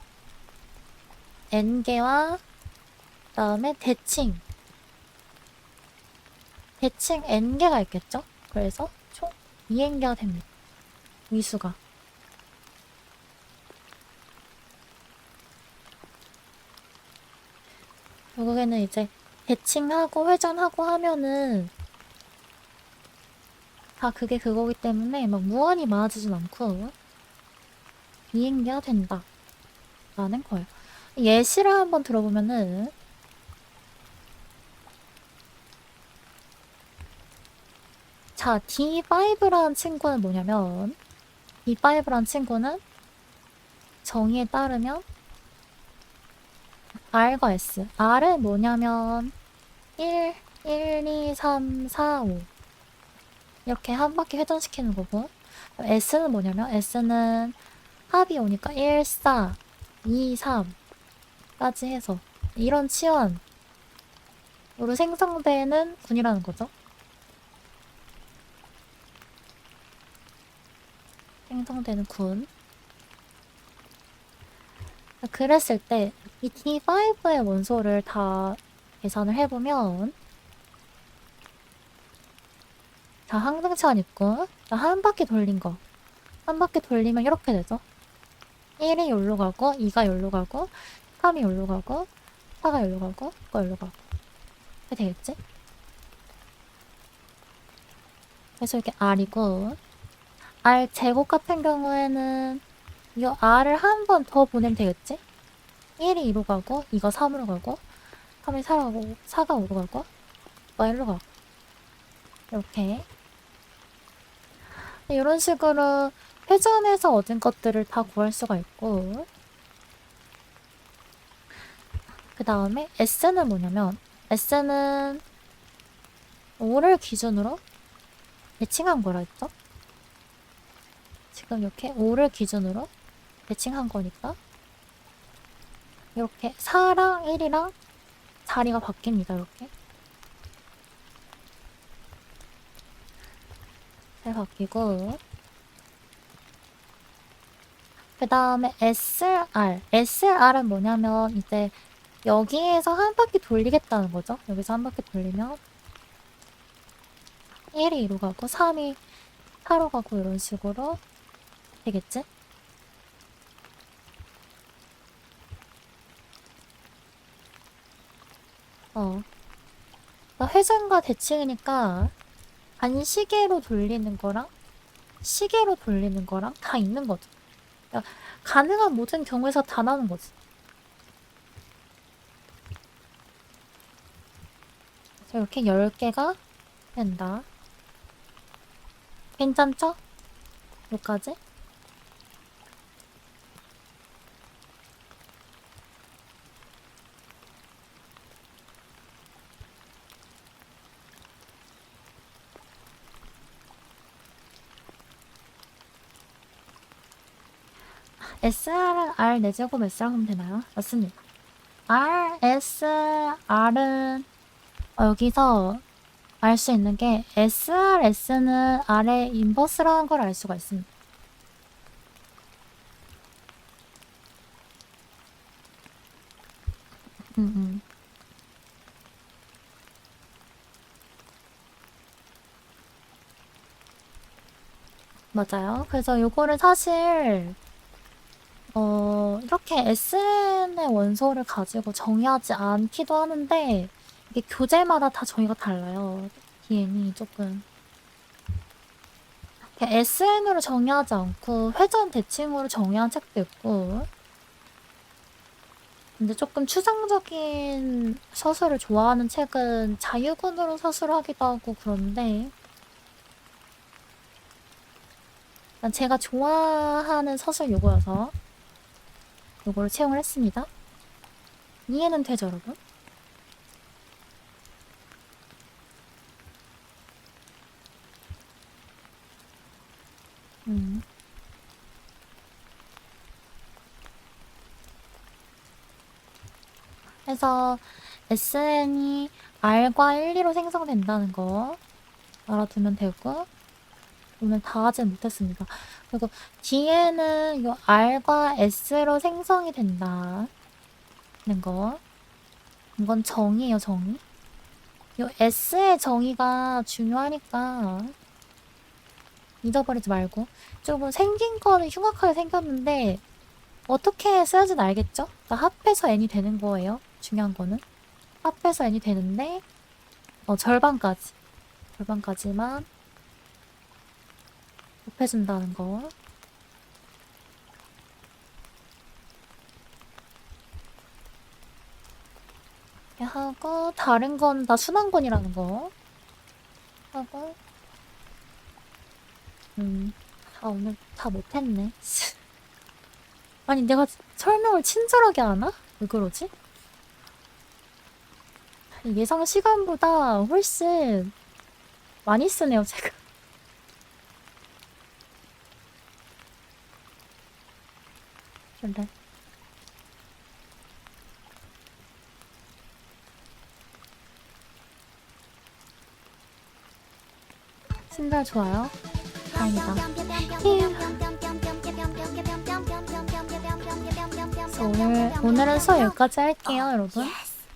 N개와 그다음에 대칭 N개가 있겠죠? 그래서 총 2N개가 됩니다. 위수가. 결국에는 이제 대칭하고 회전하고 하면은 다 그게 그거기 때문에 막 무한히 많아지진 않고 2N개가 된다 라는 거예요. 예시를 한번 들어보면은 자, D5라는 친구는 뭐냐면 D5라는 친구는 정의에 따르면 R과 S. R은 뭐냐면 1, 2, 3, 4, 5 이렇게 한 바퀴 회전시키는 거고 S는 뭐냐면 S는 합이 오니까 1, 4, 2, 3까지 해서 이런 치환으로 생성되는 군이라는 거죠. 생성되는 군. 그랬을 때 이 D5의 원소를 다 계산을 해보면 자, 항등치환 있고 자, 한 바퀴 돌린 거. 한 바퀴 돌리면 이렇게 되죠. 1이 여기로 가고 2가 여기로 가고 3이 여기로 가고 4가 여기로 가고 5가 여기로 가고 이렇게 되겠지? 그래서 이렇게 R이고 R 제곱 같은 경우에는 이 R을 한 번 더 보내면 되겠지? 1이 2로 가고 2가 3으로 가고 3이 4로 가고 4가 5로 가고 5가 1로 가고 이렇게 이런 식으로 회전해서 얻은 것들을 다 구할 수가 있고 그 다음에 S는 뭐냐면 S는 5를 기준으로 대칭한 거라 했죠? 지금 이렇게 5를 기준으로 대칭한 거니까 이렇게 4랑 1이랑 자리가 바뀝니다. 이렇게 잘 바뀌고 그 다음에 SR은 뭐냐면 이제 여기에서 한 바퀴 돌리겠다는 거죠. 여기서 한 바퀴 돌리면 1이 2로 가고 3이 4로 가고 이런 식으로 되겠지? 그러니까 회전과 대칭이니까 반시계로 돌리는 거랑 시계로 돌리는 거랑 다 있는 거죠. 그러니까 가능한 모든 경우에서 다 나오는 거지. 그래서 이렇게 10개가 된다. 괜찮죠? 여기까지? SR은 R 4제곱 S라고 하면 되나요? 맞습니다. R, S, R은 여기서 알 수 있는 게 SR, S는 R의 인버스라는 걸 알 수가 있습니다. 음. 맞아요. 그래서 요거를 사실 이렇게 SN의 원소를 가지고 정의하지 않기도 하는데 이게 교재마다 다 정의가 달라요. DN이 조금 SN으로 정의하지 않고 회전 대칭으로 정의한 책도 있고, 근데 조금 추상적인 서술을 좋아하는 책은 자유군으로 서술하기도 하고 그런데 일단 제가 좋아하는 서술 요거여서 요거를 채용을 했습니다. 이해는 되죠, 여러분? 그래서 SN이 R과 1, 2로 생성된다는 거 알아두면 되고, 오늘 다 하진 못했습니다. 그리고 뒤에는 요 R과 S로 생성이 된다는 거. 이건 정의예요, 정의. 요 S의 정의가 중요하니까 잊어버리지 말고. 조금 생긴 거는 흉악하게 생겼는데 어떻게 써야지는 알겠죠? 그러니까 합해서 n이 되는 거예요. 중요한 거는 합해서 n이 되는데 절반까지만 곱해준다는 거. 이렇게 하고 다른 건 다 순환권이라는 거 하고 오늘 다 못했네. 아니 내가 설명을 친절하게 하나? 왜 그러지? 예상 시간보다 훨씬 많이 쓰네요, 제가. 근데 친절 좋아요. 다행이다. 그래서 오늘은 수업 여기까지 할게요, 여러분.